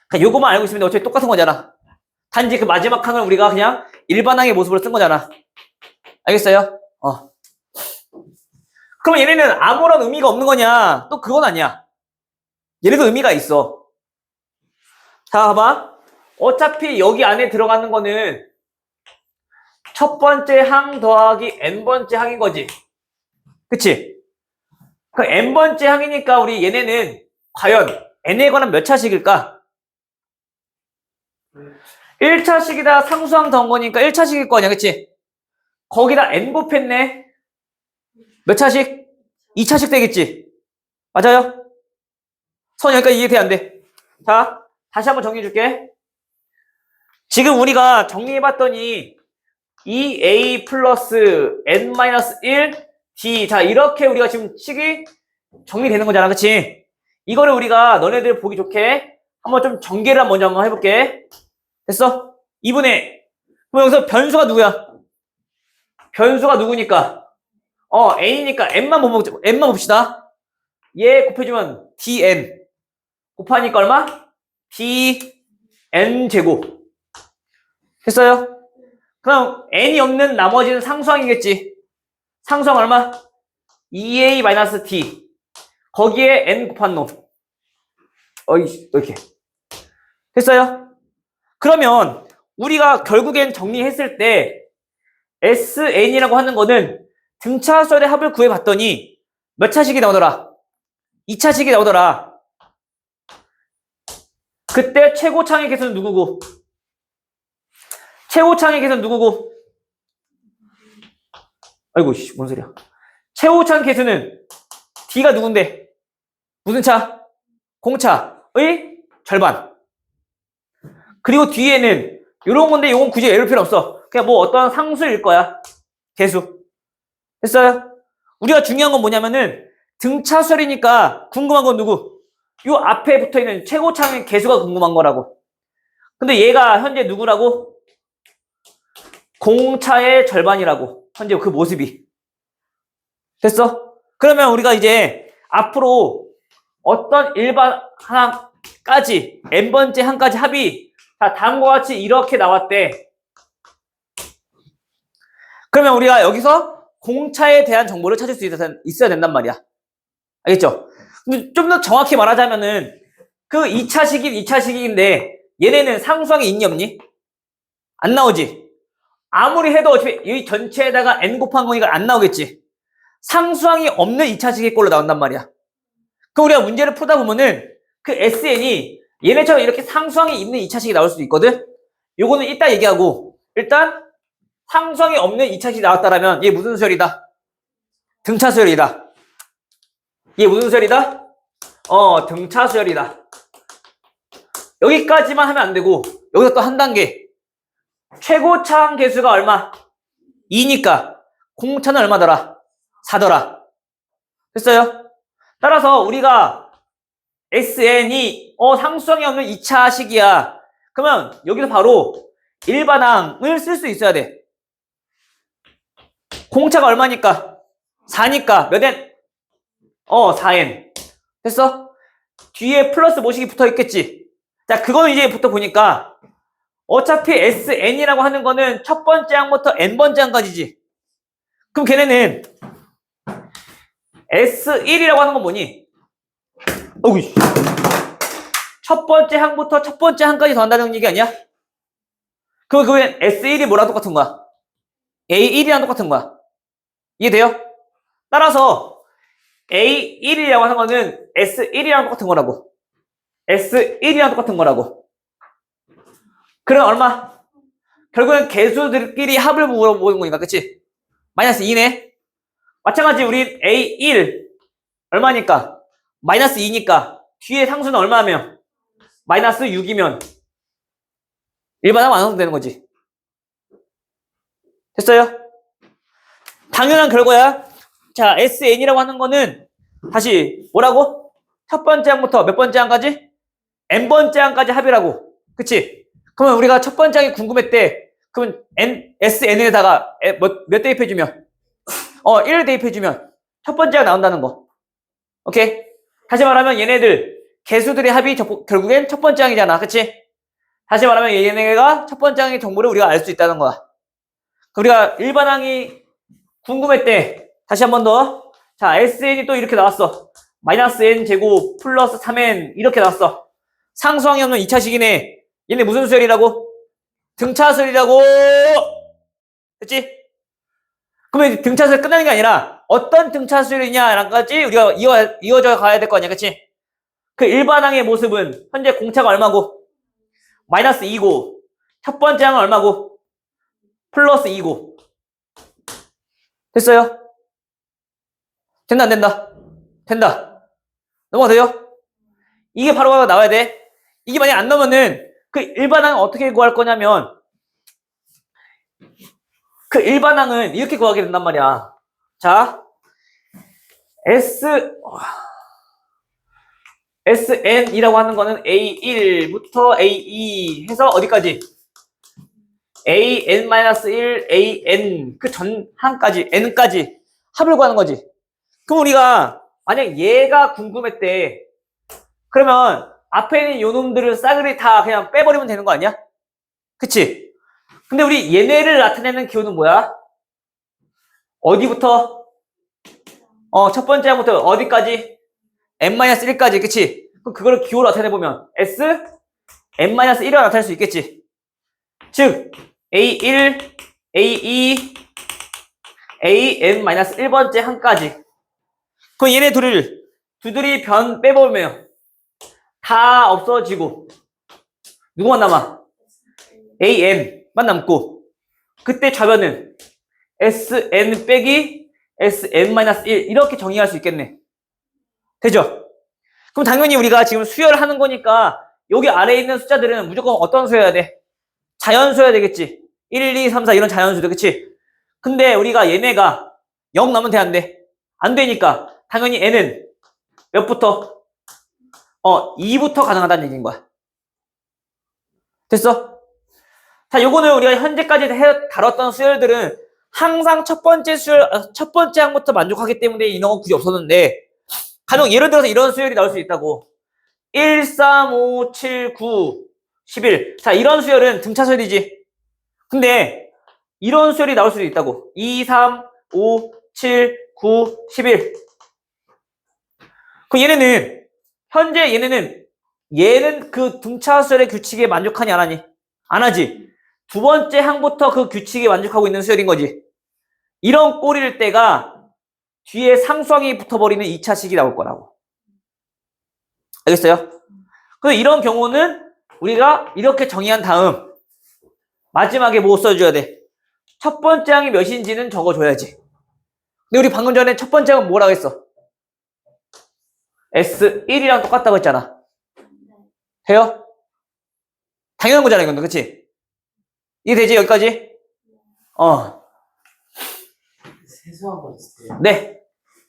그냥 요거만 알고 있으면 어차피 똑같은 거잖아. 단지 그 마지막 항을 우리가 그냥 일반항의 모습으로 쓴 거잖아. 알겠어요? 그러면 얘네는 아무런 의미가 없는 거냐? 또 그건 아니야. 얘네도 의미가 있어. 자, 봐봐. 어차피 여기 안에 들어가는 거는 첫 번째 항 더하기 n번째 항인 거지. 그치? 그 n번째 항이니까 우리 얘네는 과연 n에 관한 몇 차식일까? 1차식이다 상수항 더한 거니까 1차식일 거 아니야, 그치? 거기다 n 곱했네. 몇 차식? 2차식 되겠지? 맞아요? 선 여기까지 이해돼, 안 돼? 자, 다시 한번 정리해줄게. 지금 우리가 정리해봤더니 2a 플러스 n-1 d. 자, 이렇게 우리가 지금 식이 정리되는 거잖아, 그치? 이거를 우리가 너네들 보기 좋게 한번 좀 전개를 먼저 한번 해볼게. 됐어? 2분의 그럼 여기서 변수가 누구야? 변수가 누구니까? n이니까 n만 봅시다. 얘 곱해주면 dn 곱하니까 얼마? dn 제곱. 됐어요? 그럼 n이 없는 나머지는 상수항이겠지. 상수항 얼마? 2a-d 거기에 n 곱한 놈. 이렇게. 됐어요? 그러면 우리가 결국엔 정리했을 때 SN이라고 하는 거는 등차수열의 합을 구해봤더니 몇 차식이 나오더라? 2차식이 나오더라. 그때 최고창의 개수는 누구고? 최고창의 개수는 누구고? 아이고, 뭔 소리야. 최고창 개수는 D가 누군데? 무슨 차? 공차의 절반. 그리고 뒤에는 이런 건데 이건 굳이 외울 필요 없어. 그냥 뭐 어떤 상수일 거야. 개수. 됐어요? 우리가 중요한 건 뭐냐면은 등차수열이니까 궁금한 건 누구? 요 앞에 붙어있는 최고창의 개수가 궁금한 거라고. 근데 얘가 현재 누구라고? 공차의 절반이라고. 현재 그 모습이. 됐어? 그러면 우리가 이제 앞으로 어떤 일반 하나까지 n번째 한까지 합이 다 다음과 같이 이렇게 나왔대. 그러면 우리가 여기서 공차에 대한 정보를 찾을 수 있어야 된단 말이야. 알겠죠? 근데 좀 더 정확히 말하자면은 그 2차식인데 얘네는 상수항이 있니 없니? 안 나오지. 아무리 해도 어차피 이 전체에다가 n 곱한 거니까 안 나오겠지. 상수항이 없는 2차식의 꼴로 나온단 말이야. 그럼 우리가 문제를 풀다 보면은 그 SN이 얘네처럼 이렇게 상수항이 있는 2차식이 나올 수도 있거든? 요거는 이따 얘기하고 일단 상수항이 없는 2차식이 나왔다라면 얘 무슨 수열이다? 등차수열이다. 얘 무슨 수열이다? 등차수열이다. 여기까지만 하면 안 되고 여기서 또 한 단계. 최고차항 개수가 얼마? 2니까 공차는 얼마더라? 4더라. 됐어요? 따라서 우리가 SN이 상수항이 없는 2차식이야. 그러면 여기서 바로 일반항을 쓸 수 있어야 돼. 공차가 얼마니까? 4니까 몇 n? 4n. 됐어? 뒤에 플러스 모식이 붙어 있겠지. 자, 그거는 이제 부터 보니까 어차피 SN이라고 하는 거는 첫 번째 항부터 n번째 항까지지. 그럼 걔네는 S1이라고 하는 건 뭐니? 어구, 첫 번째 항부터 첫 번째 항까지 더한다는 얘기 아니야? 그럼 그게 S1이 뭐랑 똑같은 거야? A1이랑 똑같은 거야. 이해돼요? 따라서 A1이라고 하는 거는 S1이랑 똑같은 거라고. S1이랑 똑같은 거라고. 그럼 얼마? 결국엔 개수들끼리 합을 물어보는 거니까, 그치? 마이너스 2네. 마찬가지 우리 A1 얼마니까? 마이너스 2니까 뒤에 상수는 얼마면? 마이너스 6이면 일반항 완성되는 거지. 됐어요? 당연한 결과야. 자, SN이라고 하는 거는 다시 뭐라고? 첫 번째 항부터 몇 번째 항까지? n번째 항까지 합이라고. 그치? 그러면 우리가 첫 번째 항이 궁금했대. 그러면 SN에다가 몇 대입해주면? 1을 대입해주면 첫 번째 항 나온다는 거. 오케이? 다시 말하면 얘네들 개수들의 합이 결국엔 첫 번째 항이잖아. 그치? 다시 말하면 얘네가 첫 번째 항의 정보를 우리가 알 수 있다는 거야. 우리가 일반항이 궁금했대. 다시 한 번 더. 자, SN이 또 이렇게 나왔어. 마이너스 n 제곱 플러스 3n 이렇게 나왔어. 상수항이 없는 2차식이네. 얘네 무슨 수열이라고? 등차수열이라고. 됐지? 그러면 등차수열 끝나는 게 아니라 어떤 등차수열이냐랑까지 우리가 이어져 가야 될 거 아니야. 그치? 그 일반항의 모습은 현재 공차가 얼마고? 마이너스 2고 첫 번째 항은 얼마고? 플러스 2고. 됐어요? 된다 안 된다? 된다. 넘어가세요? 이게 바로 나와야 돼. 이게 만약 안 나오면은 그 일반항은 어떻게 구할 거냐면 그 일반항은 이렇게 구하게 된단 말이야. 자, SN이라고 하는 거는 A1부터 A2 해서 어디까지? AN-1, AN 그 전 항까지 N까지 합을 구하는 거지. 그럼 우리가 만약 얘가 궁금했대. 그러면 앞에 있는 요 놈들을 싸그리 다 그냥 빼버리면 되는 거 아니야? 그치? 근데 우리 얘네를 나타내는 기호는 뭐야? 어디부터? 첫 번째 항부터 어디까지? n-1까지, 그치? 그럼 그거를 기호로 나타내보면 S, n-1을 나타낼 수 있겠지? 즉 A1, A2, an-1번째 항까지. 그럼 얘네 두들이 변 빼보면 다 없어지고 누구만 남아? an만 남고 그때 좌변은 sn 빼기 sn-1 이렇게 정의할 수 있겠네. 되죠? 그럼 당연히 우리가 지금 수열을 하는 거니까 여기 아래에 있는 숫자들은 무조건 어떤 수여야 돼? 자연수여야 되겠지. 1, 2, 3, 4 이런 자연수들, 그치? 근데 우리가 얘네가 0 나오면 돼, 안 돼? 안 되니까 당연히 n은 몇부터? 2부터 가능하다는 얘기인 거야. 됐어? 자, 요거는 우리가 현재까지 다뤘던 수열들은 항상 첫 번째 항부터 만족하기 때문에 이런 건 굳이 없었는데 간혹 예를 들어서 이런 수열이 나올 수 있다고. 1, 3, 5, 7, 9, 11. 자, 이런 수열은 등차 수열이지. 근데 이런 수열이 나올 수도 있다고. 2, 3, 5, 7, 9, 11. 그럼 현재 얘는 그 등차 수열의 규칙에 만족하니 안 하니? 안 하지. 두 번째 항부터 그 규칙에 만족하고 있는 수열인 거지. 이런 꼴일 때가 뒤에 상수항이 붙어버리는 2차식이 나올 거라고. 알겠어요? 그래서 이런 경우는 우리가 이렇게 정의한 다음 마지막에 뭐 써줘야 돼? 첫 번째 항이 몇인지는 적어줘야지. 근데 우리 방금 전에 첫 번째 항은 뭐라고 했어? S1이랑 똑같다고 했잖아. 돼요? 당연한 거잖아, 이건. 그치? 이게 되지, 여기까지? 세수한 거 있어요. 네.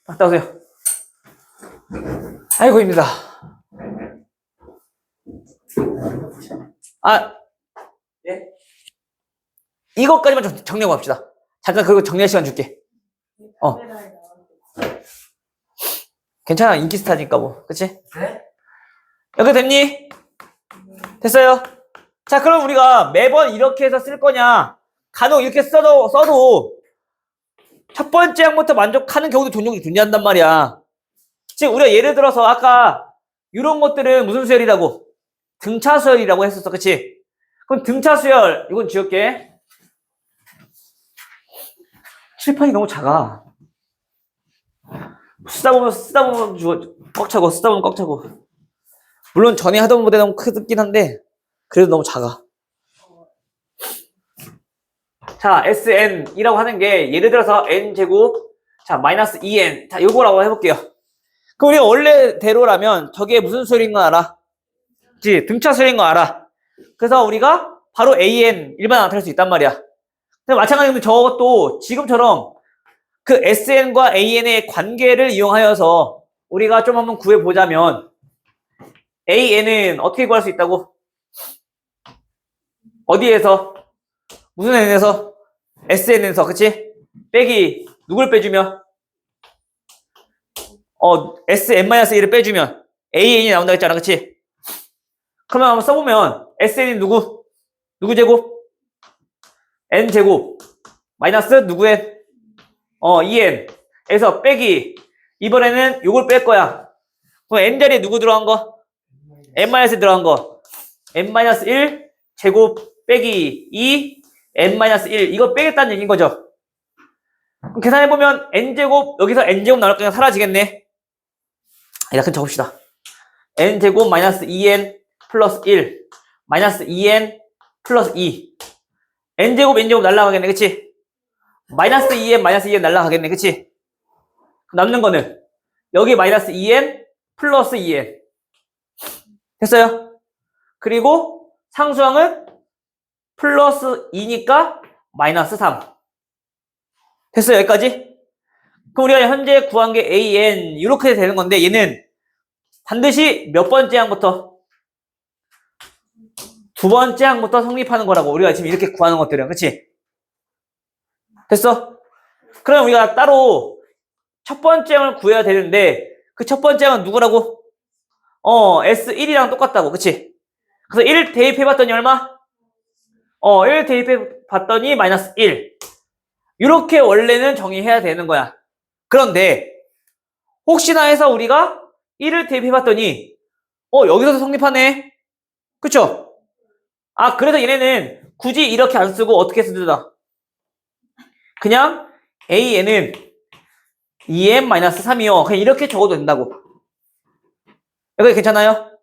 갔다 오세요. 아이고입니다. 예? 이것까지만 좀 정리하고 갑시다. 잠깐 그리고 정리할 시간 줄게. 괜찮아. 인기 스타니까 뭐. 그치? 네? 여기 됐니? 됐어요? 자, 그럼 우리가 매번 이렇게 해서 쓸 거냐? 간혹 이렇게 써도 첫 번째 항부터 만족하는 경우도 종종 존재한단 말이야. 지금 우리가 예를 들어서 아까 이런 것들은 무슨 수열이라고? 등차 수열이라고 했었어. 그치? 그럼 등차 수열, 이건 지울게. 칠판이 너무 작아. 쓰다 보면 꽉 차고, 쓰다 보면 꽉 차고. 물론 전에 하던 것보다 너무 크긴 한데, 그래도 너무 작아. 자, SN이라고 하는 게, 예를 들어서 N제곱, 자, 마이너스 2N. 자, 요거라고 해볼게요. 그럼 우리가 원래대로라면 저게 무슨 수열인 거 알아? 그치? 등차 수열인 거 알아. 그래서 우리가 바로 AN 일반 나타낼 수 있단 말이야. 근데 마찬가지로 저것도 지금처럼 그 SN과 AN의 관계를 이용하여서 우리가 좀 한번 구해보자면 AN은 어떻게 구할 수 있다고? 어디에서? 무슨 N에서? SN에서, 그치? 빼기 누굴 빼주면? SN-1을 빼주면 AN이 나온다 했잖아, 그치? 그러면 한번 써보면 SN이 누구 제곱? N제곱 마이너스 누구의? EN 에서 빼기 이번에는 요걸 뺄 거야. 그럼 N 자리에 누구 들어간 거? N-1 들어간 거 N-1 제곱 빼기 2 N-1 이거 빼겠다는 얘기인 거죠. 그럼 계산해보면 N제곱 여기서 N제곱 나올 거니까 사라지겠네. 그럼 적읍시다. N제곱 마이너스 2N 플러스 1 마이너스 2N 플러스 2 N제곱 N제곱 날라가겠네, 그치? 마이너스 2N 마이너스 2N 날라가겠네, 그치? 남는 거는 여기 마이너스 2N 플러스 2N 됐어요? 그리고 상수항은 플러스 2니까 마이너스 3 됐어요, 여기까지? 그럼 우리가 현재 구한 게 AN 이렇게 되는 건데 얘는 반드시 몇 번째 항부터? 두 번째 항부터 성립하는 거라고 우리가 지금 이렇게 구하는 것들은, 그치? 됐어? 그럼 우리가 따로 첫 번째 항을 구해야 되는데 그 첫 번째 항은 누구라고? S1이랑 똑같다고, 그치? 그래서 1 대입해봤더니 얼마? 1 대입해봤더니 마이너스 1 이렇게 원래는 정의해야 되는 거야. 그런데 혹시나 해서 우리가 1을 대입해봤더니 여기서도 성립하네, 그쵸? 그래서 얘네는 굳이 이렇게 안 쓰고 어떻게 쓰는다? 그냥 AN은 2n-3이요. 그냥 이렇게 적어도 된다고. 여기 괜찮아요?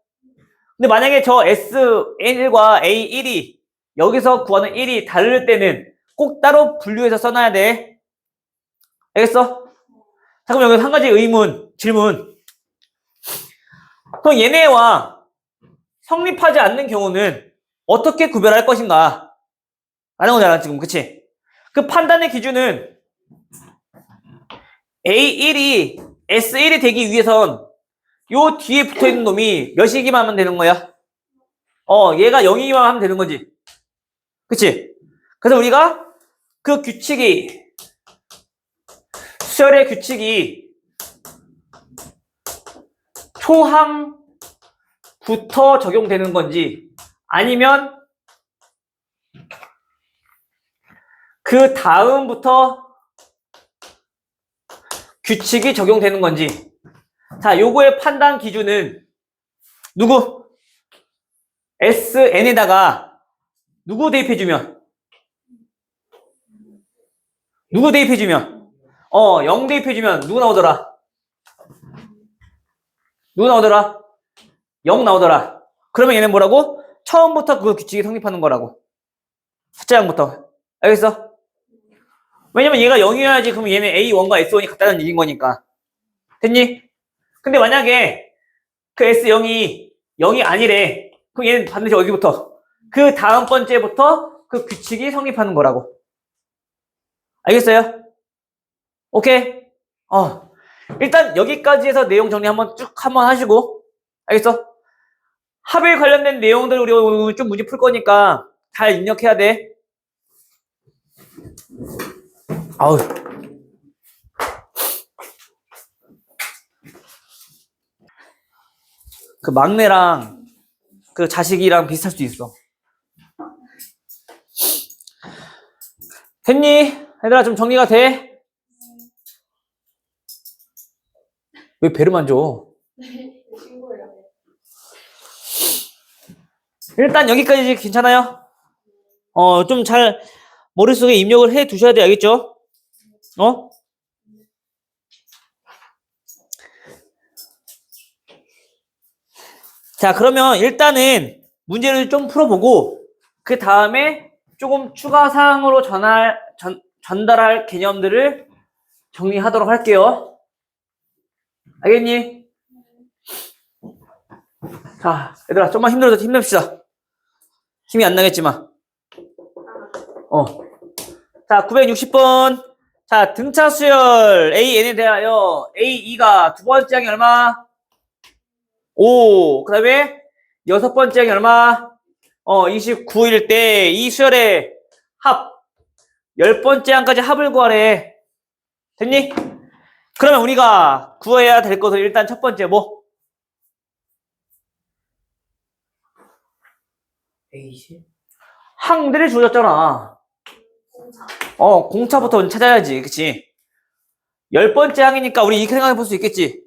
근데 만약에 저 SN1과 A1이 여기서 구하는 1이 다를 때는 꼭 따로 분류해서 써놔야 돼. 알겠어? 자, 그럼 여기 한 가지 질문. 그럼 얘네와 성립하지 않는 경우는 어떻게 구별할 것인가? 라는 거잖아, 지금. 그치? 그 판단의 기준은 A1이 S1이 되기 위해선 요 뒤에 붙어 있는 놈이 몇이기만 하면 되는 거야? 얘가 0이기만 하면 되는 거지. 그치? 그래서 우리가 그 수열의 규칙이 초항부터 적용되는 건지 아니면 그 다음부터 규칙이 적용되는 건지. 자, 요거의 판단 기준은 누구? SN에다가 누구 대입해주면? 0 대입해주면 누구 나오더라? 0 나오더라. 그러면 얘는 뭐라고? 처음부터 그 규칙이 성립하는 거라고. 숫자양부터. 알겠어? 왜냐면 얘가 0이어야지 그럼 얘는 A1과 S1이 같다는 얘기인 거니까. 됐니? 근데 만약에 그 S0이 0이 아니래. 그럼 얘는 반드시 어디부터? 그 다음 번째부터 그 규칙이 성립하는 거라고. 알겠어요? 오케이? 일단 여기까지 해서 내용 정리 한번 하시고. 알겠어? 합일 관련된 내용들 우리 오늘 좀 문제 풀 거니까 잘 입력해야 돼. 아우. 그 막내랑 그 자식이랑 비슷할 수도 있어. 됐니? 얘들아 좀 정리가 돼? 왜 배를 만져? 친구예요. 일단 여기까지 괜찮아요? 좀 잘 머릿속에 입력을 해 두셔야 돼. 알겠죠? 자, 그러면 일단은 문제를 좀 풀어보고 그 다음에 조금 추가 사항으로 전달할 개념들을 정리하도록 할게요. 알겠니? 자, 얘들아 좀만 힘들어도 힘냅시다. 힘이 안 나겠지만. 자, 960번. 자, 등차 수열 AN에 대하여 A2가 두 번째 항이 얼마? 5. 그 다음에 여섯 번째 항이 얼마? 29일 때 이 수열의 합. 10번째 항까지 합을 구하래. 됐니? 그러면 우리가 구해야 될 것은 일단 첫 번째 뭐? A10? 항들이 주어졌잖아. 공차부터 찾아야지. 그치? 10번째 항이니까 우리 이렇게 생각해 볼 수 있겠지?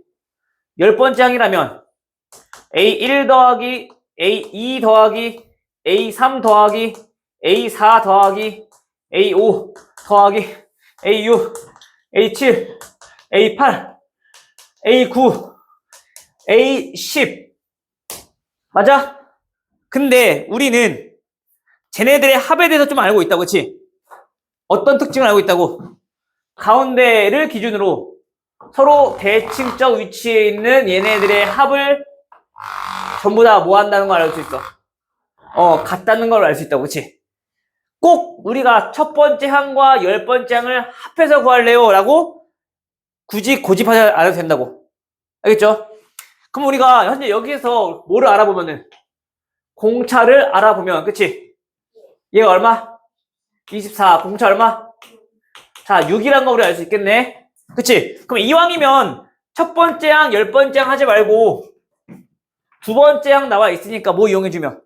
10번째 항이라면 A1 더하기 A2 더하기 A3 더하기 A4 더하기 A5 더하기 A6 A7 A8 A9 A10 맞아? 근데 우리는 쟤네들의 합에 대해서 좀 알고 있다고. 그치? 어떤 특징을 알고 있다고? 가운데를 기준으로 서로 대칭적 위치에 있는 얘네들의 합을 전부 다 뭐 한다는 걸 알 수 있어. 같다는 걸 알 수 있다고. 그치? 꼭 우리가 첫 번째 항과 10번째 항을 합해서 구할래요 라고 굳이 고집하지 않아도 된다고. 알겠죠? 그럼 우리가 현재 여기에서 뭐를 알아보면은 공차를 알아보면, 그치? 얘가 얼마? 24. 공차 얼마? 자, 6이란 거 우리 알 수 있겠네. 그치? 그럼 이왕이면 첫 번째 항, 10번째 항 하지 말고 두 번째 항 나와 있으니까 뭐 이용해주면?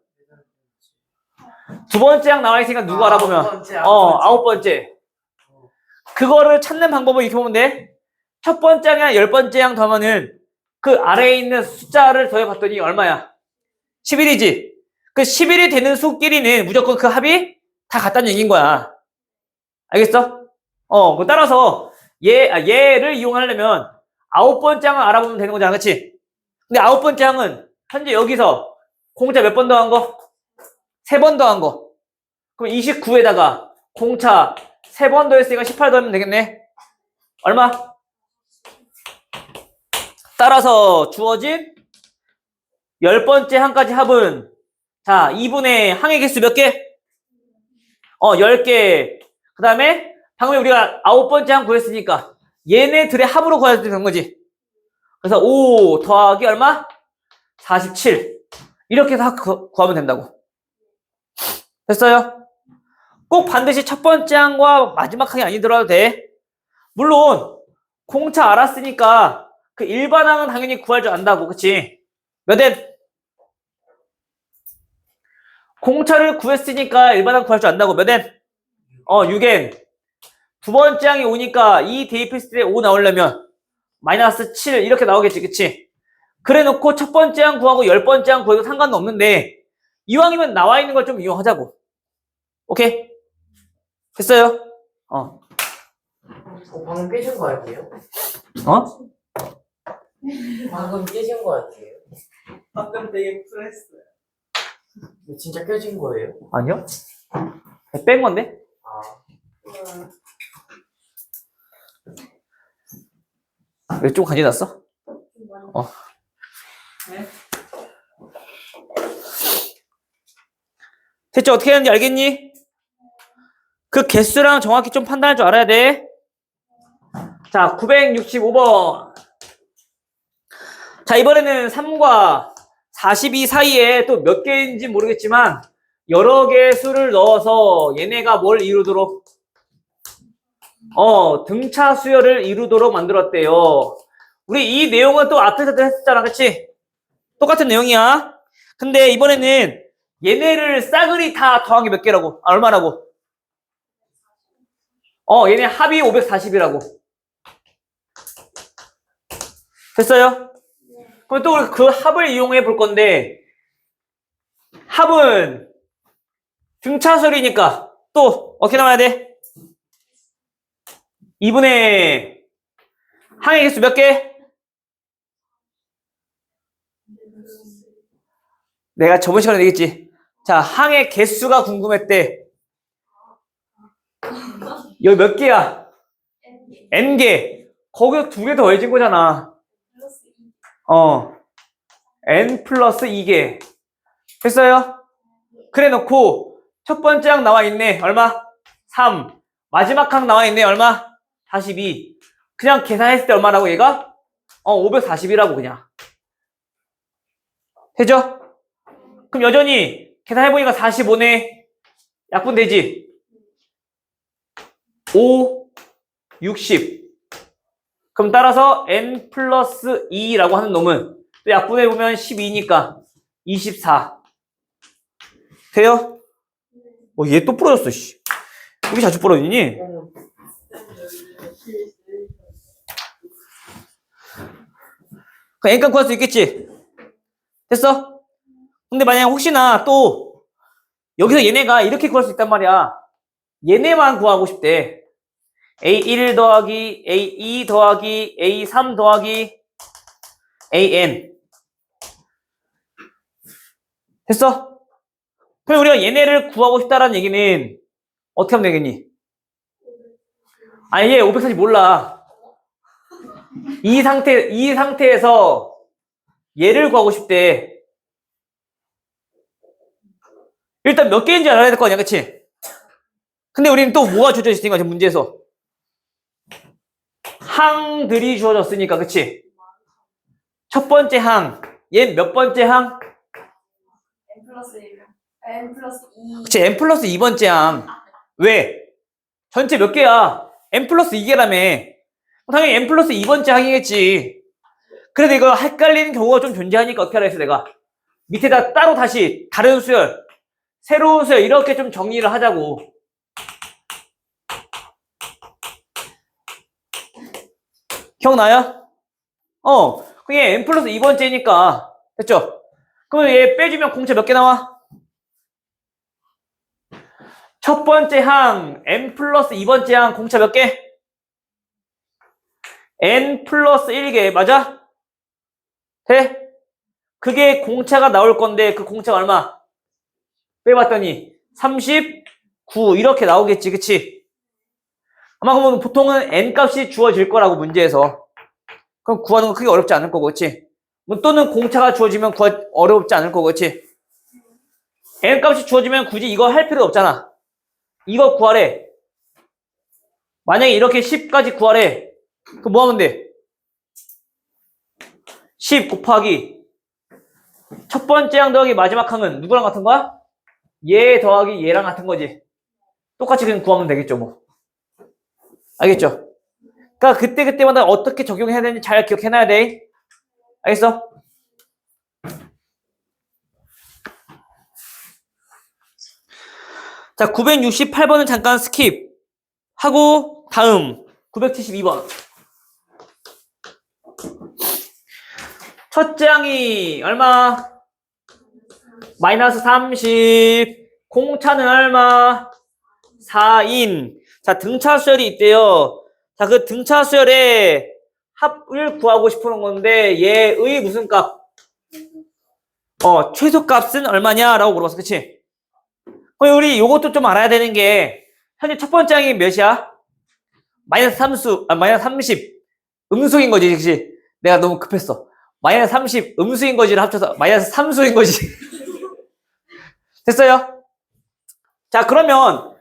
두 번째 항 나와 있으니까 누구 알아보면? 아홉 번째. 그거를 찾는 방법은 이렇게 보면 돼. 첫 번째 항이랑 10번째 항 더하면은 그 아래에 있는 숫자를 더해봤더니 얼마야? 11이지? 그 11이 되는 수끼리는 무조건 그 합이 다 같다는 얘기인 거야. 알겠어? 뭐 따라서 얘를 이용하려면 9번째 항을 알아보면 되는 거잖아. 그치? 근데 9번째 항은 현재 여기서 공차 몇 번 더한 거? 3번 더한 거. 그럼 29에다가 공차 3번 더했으니까 18 더하면 되겠네. 얼마? 따라서 주어진 10번째 항까지 합은 자 2분의 항의 개수 몇 개? 10개. 그 다음에 방금 우리가 9번째 항 구했으니까 얘네들의 합으로 구해야 되는 거지. 그래서 5 더하기 얼마? 47. 이렇게 해서 구하면 된다고. 됐어요? 꼭 반드시 첫 번째 항과 마지막 항이 아니더라도 돼. 물론 공차 알았으니까 그 일반 항은 당연히 구할 줄 안다고. 그치? 몇 엔? 공차를 구했으니까 일반 항 구할 줄 안다고. 몇 엔? 6엔. 두 번째 항이 5니까 2 대입했을 때 5 나오려면 마이너스 7 이렇게 나오겠지. 그치? 그래 놓고 첫 번째 항 구하고 10번째 항 구해도 상관은 없는데 이왕이면 나와 있는 걸 좀 이용하자고. 오케이? 됐어요? 방금 깨진 거 같아요? 방금 깨진 거 같아요. 방금 되게 쿨했어요. 이거 진짜 깨진 거예요? 아니요? 뺀 건데? 아, 왜 좀 가져놨어? 네? 대체 어떻게 하는지 알겠니? 그 개수랑 정확히 좀 판단할 줄 알아야 돼. 자, 965번. 자, 이번에는 3과 42 사이에 또 몇 개인지 모르겠지만 여러 개의 수를 넣어서 얘네가 뭘 이루도록 등차 수열을 이루도록 만들었대요. 우리 이 내용은 또 앞에서도 했었잖아. 그치? 똑같은 내용이야. 근데 이번에는 얘네를 싸그리 다 더한 게 몇 개라고? 얼마라고? 얘네 합이 540이라고. 됐어요? 그럼 또 그 합을 이용해 볼 건데 합은 등차수열이니까 또 어떻게 나와야 돼? 2분의 항의 개수 몇 개? 내가 저번 시간에 얘기했지. 자, 항의 개수가 궁금했대. 여기 몇 개야? n개. 거기서 2개 더 더해진 거잖아. n 플러스 2개. 됐어요? 그래 놓고 첫 번째 항 나와 있네. 얼마? 3. 마지막 항 나와 있네. 얼마? 42. 그냥 계산했을 때 얼마라고 얘가? 540이라고 그냥. 되죠? 그럼 여전히 계산해보니까 45네. 약분되지? 5, 60. 그럼 따라서 n 플러스 2라고 하는 놈은 또 약분해보면 12니까 24. 돼요? 얘 또 부러졌어, 씨. 왜 이렇게 자주 부러지니? 그럼 n값 구할 수 있겠지? 됐어? 근데 만약 혹시나 또 여기서 얘네가 이렇게 구할 수 있단 말이야. 얘네만 구하고 싶대. A1 더하기 A2 더하기 A3 더하기 AN. 됐어? 그럼 우리가 얘네를 구하고 싶다라는 얘기는 어떻게 하면 되겠니? 아니, 얘 540 몰라. 이 상태에서 얘를 구하고 싶대. 일단 몇 개인지 알아야 될 거 아니야, 그치? 근데 우리는 또 뭐가 주어져 있으니까, 지금 문제에서. 항들이 주어졌으니까, 그치? 첫 번째 항. 얘 몇 번째 항? N 플러스 1. N 플러스 2. 그치, n 플러스 2번째 항. 왜? 전체 몇 개야? n 플러스 2개라며. 당연히 n 플러스 2번째 항이겠지. 그래도 이거 헷갈리는 경우가 좀 존재하니까 어떻게 하라 했어, 내가. 밑에다 따로 다시 다른 수열, 새로운 수열 이렇게 좀 정리를 하자고. 기억나요? 그게 n 플러스 2번째니까. 됐죠? 그럼 얘 빼주면 공차 몇 개 나와? 첫 번째 항 n 플러스 2번째 항 공차 몇 개? n 플러스 1개 맞아? 돼? 그게 공차가 나올 건데 그 공차가 얼마? 빼봤더니 39 이렇게 나오겠지 그치? 아마 그러면 보통은 n 값이 주어질 거라고 문제에서 그럼 구하는 건 크게 어렵지 않을 거고 그치? 뭐 또는 공차가 주어지면 어렵지 않을 거고 그치? n 값이 주어지면 굳이 이거 할 필요 없잖아. 이거 구하래. 만약에 이렇게 10까지 구하래. 그럼 뭐 하면 돼? 10 곱하기 첫 번째 항 더하기 마지막 항은 누구랑 같은 거야? 얘 더하기 얘랑 같은 거지. 똑같이 그냥 구하면 되겠죠 뭐. 알겠죠? 그러니까 그때그때마다 어떻게 적용해야 되는지 잘 기억해놔야 돼. 알겠어? 자, 968번은 잠깐 스킵 하고 다음 972번. 첫째 항이 얼마? 마이너스 30. 공차는 얼마? 4인. 자, 등차 수열이 있대요. 자, 그 등차 수열의 합을 구하고 싶은 건데 얘의 무슨 값? 최소값은 얼마냐라고 물어봤어. 그치? 그럼 우리 요것도 좀 알아야 되는 게 현재 첫 번째 항이 몇이야? 마이너스 30 음수인 거지. 그치? 내가 너무 급했어. 마이너스 30 음수인 거지를 합쳐서 마이너스 3수인 거지. 됐어요? 자, 그러면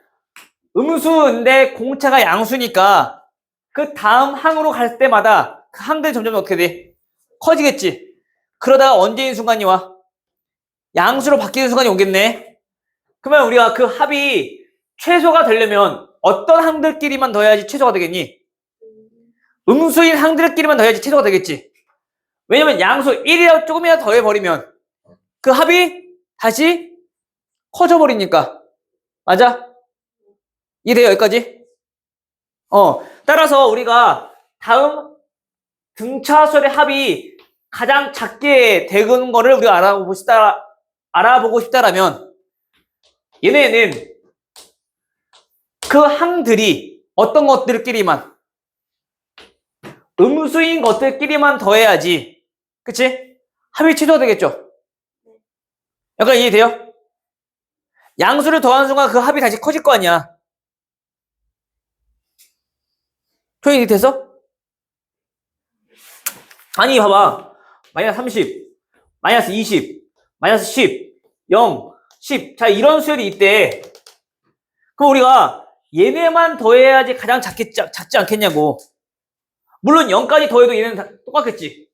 음수인데 공차가 양수니까 그 다음 항으로 갈 때마다 그 항들이 점점 어떻게 돼? 커지겠지. 그러다가 언제인 순간이 와? 양수로 바뀌는 순간이 오겠네. 그러면 우리가 그 합이 최소가 되려면 어떤 항들끼리만 더해야지 최소가 되겠니? 음수인 항들끼리만 더해야지 최소가 되겠지. 왜냐면 양수 1이라도 조금이라도 더해버리면 그 합이 다시 커져버리니까. 맞아? 이해돼요 여기까지? 따라서 우리가 다음 등차수열의 합이 가장 작게 되는 거를 우리가 알아보고 싶다라면 얘네는 그 항들이 어떤 것들끼리만 음수인 것들끼리만 더해야지 그치? 합이 최소가 되겠죠? 약간 이해돼요? 양수를 더하는 순간 그 합이 다시 커질 거 아니야. 표현이 돼서? 아니 봐봐. 마이너스 30, 마이너스 20, 마이너스 10, 0, 10. 자 이런 수열이 있대. 그럼 우리가 얘네만 더해야지 가장 작지 않겠냐고. 물론 0까지 더해도 얘는 다 똑같겠지.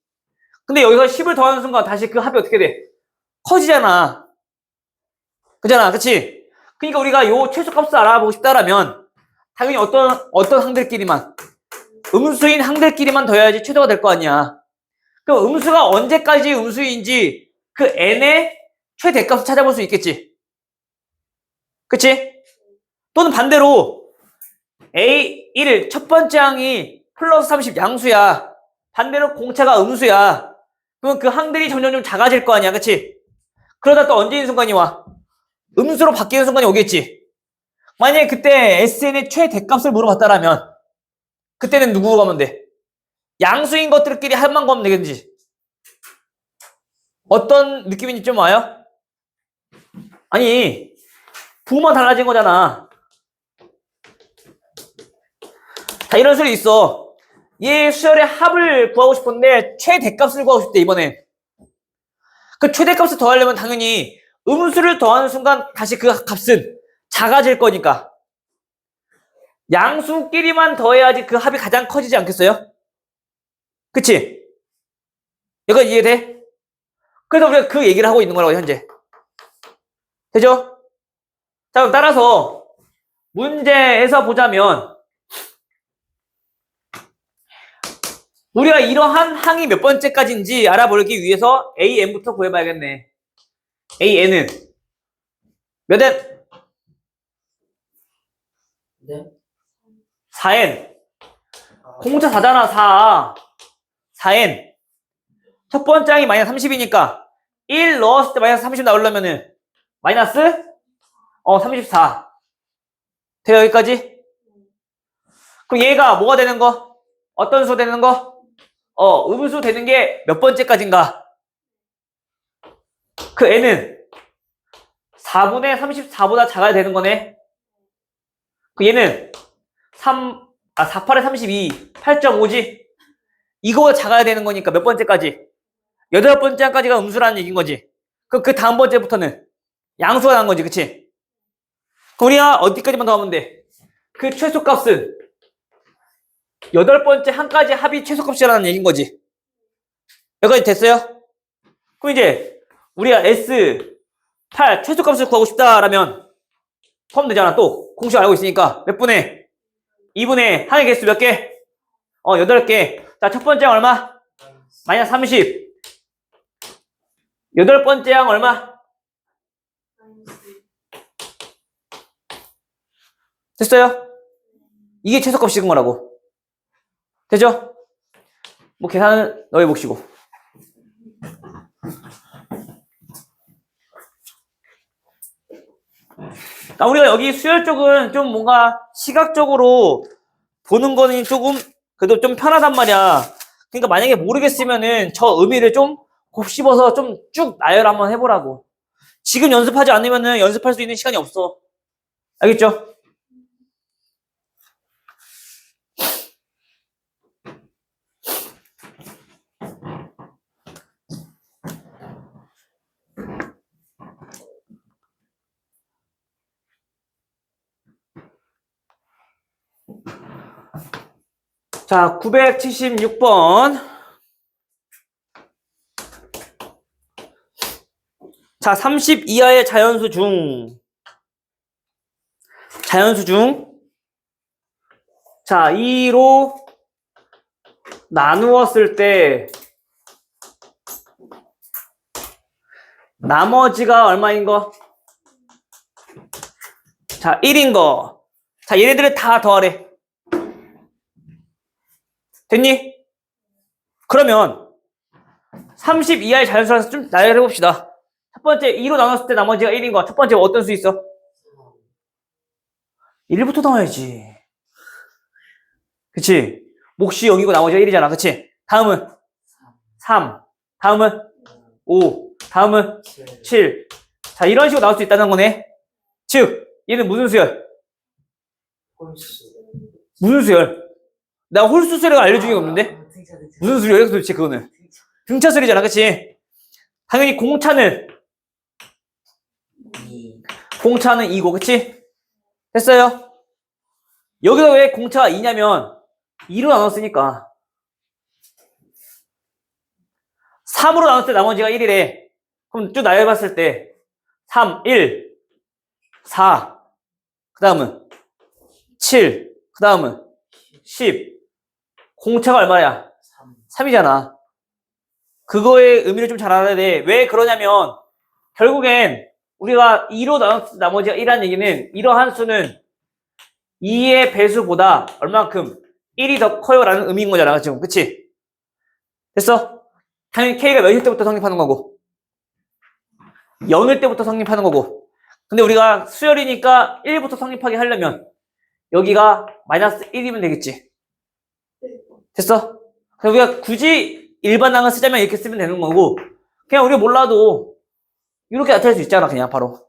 근데 여기서 10을 더하는 순간 다시 그 합이 어떻게 돼? 커지잖아. 그잖아. 그치? 그러니까 우리가 요 최소값을 알아보고 싶다라면 당연히 어떤 항들끼리만 음수인 항들끼리만 더해야지 최소가 될 거 아니야. 그럼 음수가 언제까지 음수인지 그 n의 최대값을 찾아볼 수 있겠지. 그치? 또는 반대로 A1 첫 번째 항이 플러스 30 양수야. 반대로 공차가 음수야. 그러면 그 항들이 점점 좀 작아질 거 아니야. 그치? 그러다 또 언제인 순간이 와? 음수로 바뀌는 순간이 오겠지. 만약에 그때 SN의 최대값을 물어봤다라면 그때는 누구 가면 돼? 양수인 것들끼리 합만 구하면 되겠지. 어떤 느낌인지 좀 와요? 아니 부호만 달라진 거잖아. 자 이런 수리 있어. 얘 수열의 합을 구하고 싶은데 최대값을 구하고 싶대 이번엔. 그 최대값을 더하려면 당연히 음수를 더하는 순간 다시 그 값은 작아질 거니까 양수끼리만 더해야지 그 합이 가장 커지지 않겠어요? 그치? 이거 이해돼? 그래서 우리가 그 얘기를 하고 있는 거라고 현재. 되죠? 자 그럼 따라서 문제에서 보자면 우리가 이러한 항이 몇 번째까지인지 알아보기 위해서 AN부터 구해봐야겠네. AN은 몇 N? 네? 4N. 공차 4잖아, 4. 4N. 첫 번째 항이 마이너스 30이니까 1 넣었을 때 마이너스 30 나오려면은 마이너스 34. 돼요, 여기까지? 그럼 얘가 뭐가 되는 거? 어떤 수 되는 거? 음수 되는 게 몇 번째까지인가? 그 n은 4분의 34보다 작아야 되는 거네. 그 얘는 48에 32, 8.5지? 이거보다 작아야 되는 거니까 몇 번째까지? 8번째까지가 음수라는 얘기인 거지. 그럼 그 다음 번째부터는 양수가 난 거지, 그치? 그럼 우리가 어디까지만 더 하면 돼? 그 최소값은 8번째 한까지 합이 최소값이라는 얘기인 거지. 여기까지 됐어요? 그럼 이제 우리가 S8 최소값을 구하고 싶다라면 포함 되잖아. 또 공식 알고 있으니까 몇 분의 2분의 항의 개수 몇 개? 8개. 자, 첫 번째 항 얼마? 마이너스 30. 8번째 항 얼마? 됐어요? 이게 최소값인 거라고. 되죠? 뭐 계산은 너희 몫이고. 우리가 여기 수열 쪽은 좀 뭔가 시각적으로 보는 거는 조금 그래도 좀 편하단 말이야. 그러니까 만약에 모르겠으면은 저 의미를 좀 곱씹어서 좀 쭉 나열 한번 해보라고. 지금 연습하지 않으면은 연습할 수 있는 시간이 없어. 알겠죠? 자, 976번. 자, 30 이하의 자연수 중. 자, 2로 나누었을 때 나머지가 얼마인 거? 자, 1인 거. 자, 얘네들을 다 더하래. 됐니? 그러면 30 이하의 자연수라서 좀 나열해 봅시다. 첫 번째 2로 나눴을 때 나머지가 1인 거. 첫 번째 어떤 수 있어? 1부터 나와야지. 그치? 몫이 0이고 나머지가 1이잖아. 그치? 다음은 3. 다음은 5. 다음은 7. 자, 이런 식으로 나올 수 있다는 거네. 즉, 얘는 무슨 수열? 무슨 수열? 나 홀수 수열을 알려준 게 없는데? 무슨 수열이야 도대체 그거는? 등차 수열이잖아. 그치? 당연히 공차는 2고 그치? 됐어요? 여기서 왜 공차가 2냐면 2로 나눴으니까 3으로 나눴을 때 나머지가 1이래. 그럼 쭉 나열해봤을 때 3, 1, 4, 그 다음은 7, 그 다음은 10. 공차가 얼마야? 3이잖아. 그거의 의미를 좀 잘 알아야 돼. 왜 그러냐면 결국엔 우리가 2로 나눴을 때 나머지가 1이라는 얘기는 이러한 수는 2의 배수보다 얼만큼 1이 더 커요 라는 의미인 거잖아. 지금 그치? 됐어? 당연히 K가 몇일 때부터 성립하는 거고 0일 때부터 성립하는 거고. 근데 우리가 수열이니까 1부터 성립하게 하려면 여기가 마이너스 1이면 되겠지. 됐어? 그래서 우리가 굳이 일반항을 쓰자면 이렇게 쓰면 되는 거고 그냥 우리가 몰라도 이렇게 나타낼 수 있잖아. 그냥 바로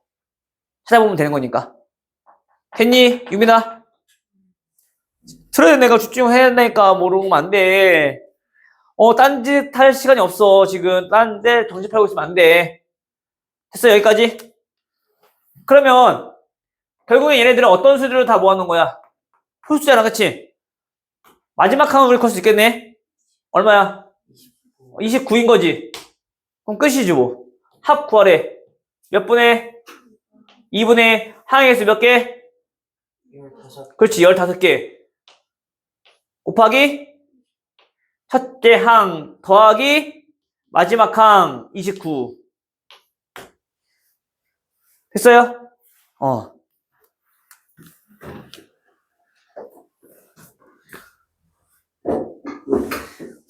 찾아보면 되는 거니까. 됐니? 유민아? 틀어야 내가 집중해야 된다니까 모르면 안 돼. 딴짓 할 시간이 없어. 지금 딴 데 정신팔고 있으면 안 돼. 됐어? 여기까지? 그러면 결국에 얘네들은 어떤 수들을 다 모아놓은 거야? 홀수잖아. 그치? 마지막 항은 우리 걸 수 있겠네? 얼마야? 29인 거지. 그럼 끝이지 뭐. 합 구하래. 몇 분의? 2분의 항의 수 몇 개? 15. 그렇지. 15개. 곱하기 첫째 항 더하기 마지막 항 29. 됐어요?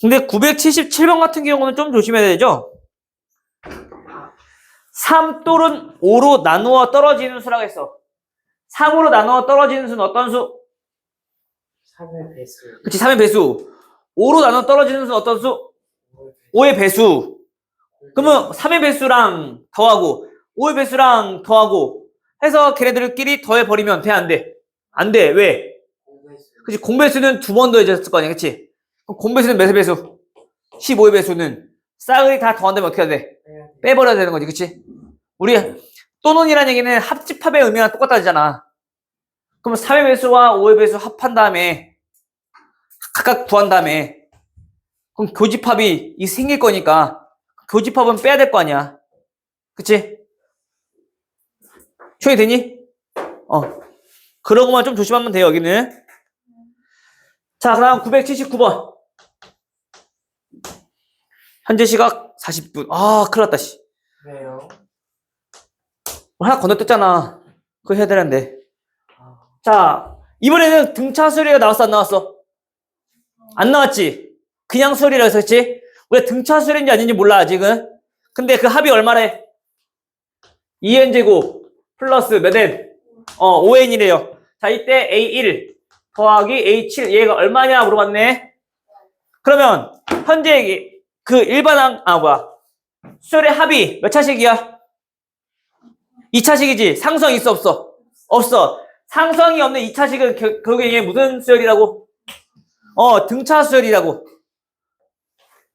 근데 977번 같은 경우는 좀 조심해야 되죠? 3 또는 5로 나누어 떨어지는 수라고 했어. 3으로 나눠 떨어지는 수는 어떤 수? 3의 배수. 그치, 3의 배수. 5로 나눠 떨어지는 수는 어떤 수? 5의 배수. 그러면 3의 배수랑 더하고 5의 배수랑 더하고 해서 걔네들끼리 더해버리면 돼, 안 돼? 안 돼. 왜? 그치, 공배수는 2번 더해졌을 거 아니야, 그치? 그럼 공배수는 몇의 배수? 15의 배수는 싹을 다 더한다면 어떻게 해야 돼? 빼버려야 되는 거지, 그치? 우리 또는이라는 얘기는 합집합의 의미랑 똑같다잖아. 그럼 3의 배수와 5의 배수 합한 다음에 각각 구한 다음에 그럼 교집합이 생길 거니까 교집합은 빼야 될 거 아니야. 그치? 초이 되니? 그런 것만 좀 조심하면 돼요, 여기는. 자, 그 다음 979번. 현재 시각 40분. 아, 큰일 났다, 씨. 왜요? 하나 건너뛰었잖아. 그거 해야 되는데. 자, 이번에는 등차 수열이가 나왔어, 안 나왔어? 안 나왔지? 그냥 수열이라고 했었지? 우리가 등차 수열인지 아닌지 몰라, 아직은. 근데 그 합이 얼마래? 2n제곱 플러스 몇 n? 5n이래요. 자, 이때 a1 더하기 a7 얘가 얼마냐 물어봤네. 그러면 현재 그 일반항 수열의 합이 몇 차식이야? 2차식이지. 상수항 있어 없어? 없어. 상수항이 없는 2차식은 결국에 이게 무슨 수열이라고? 등차 수열이라고.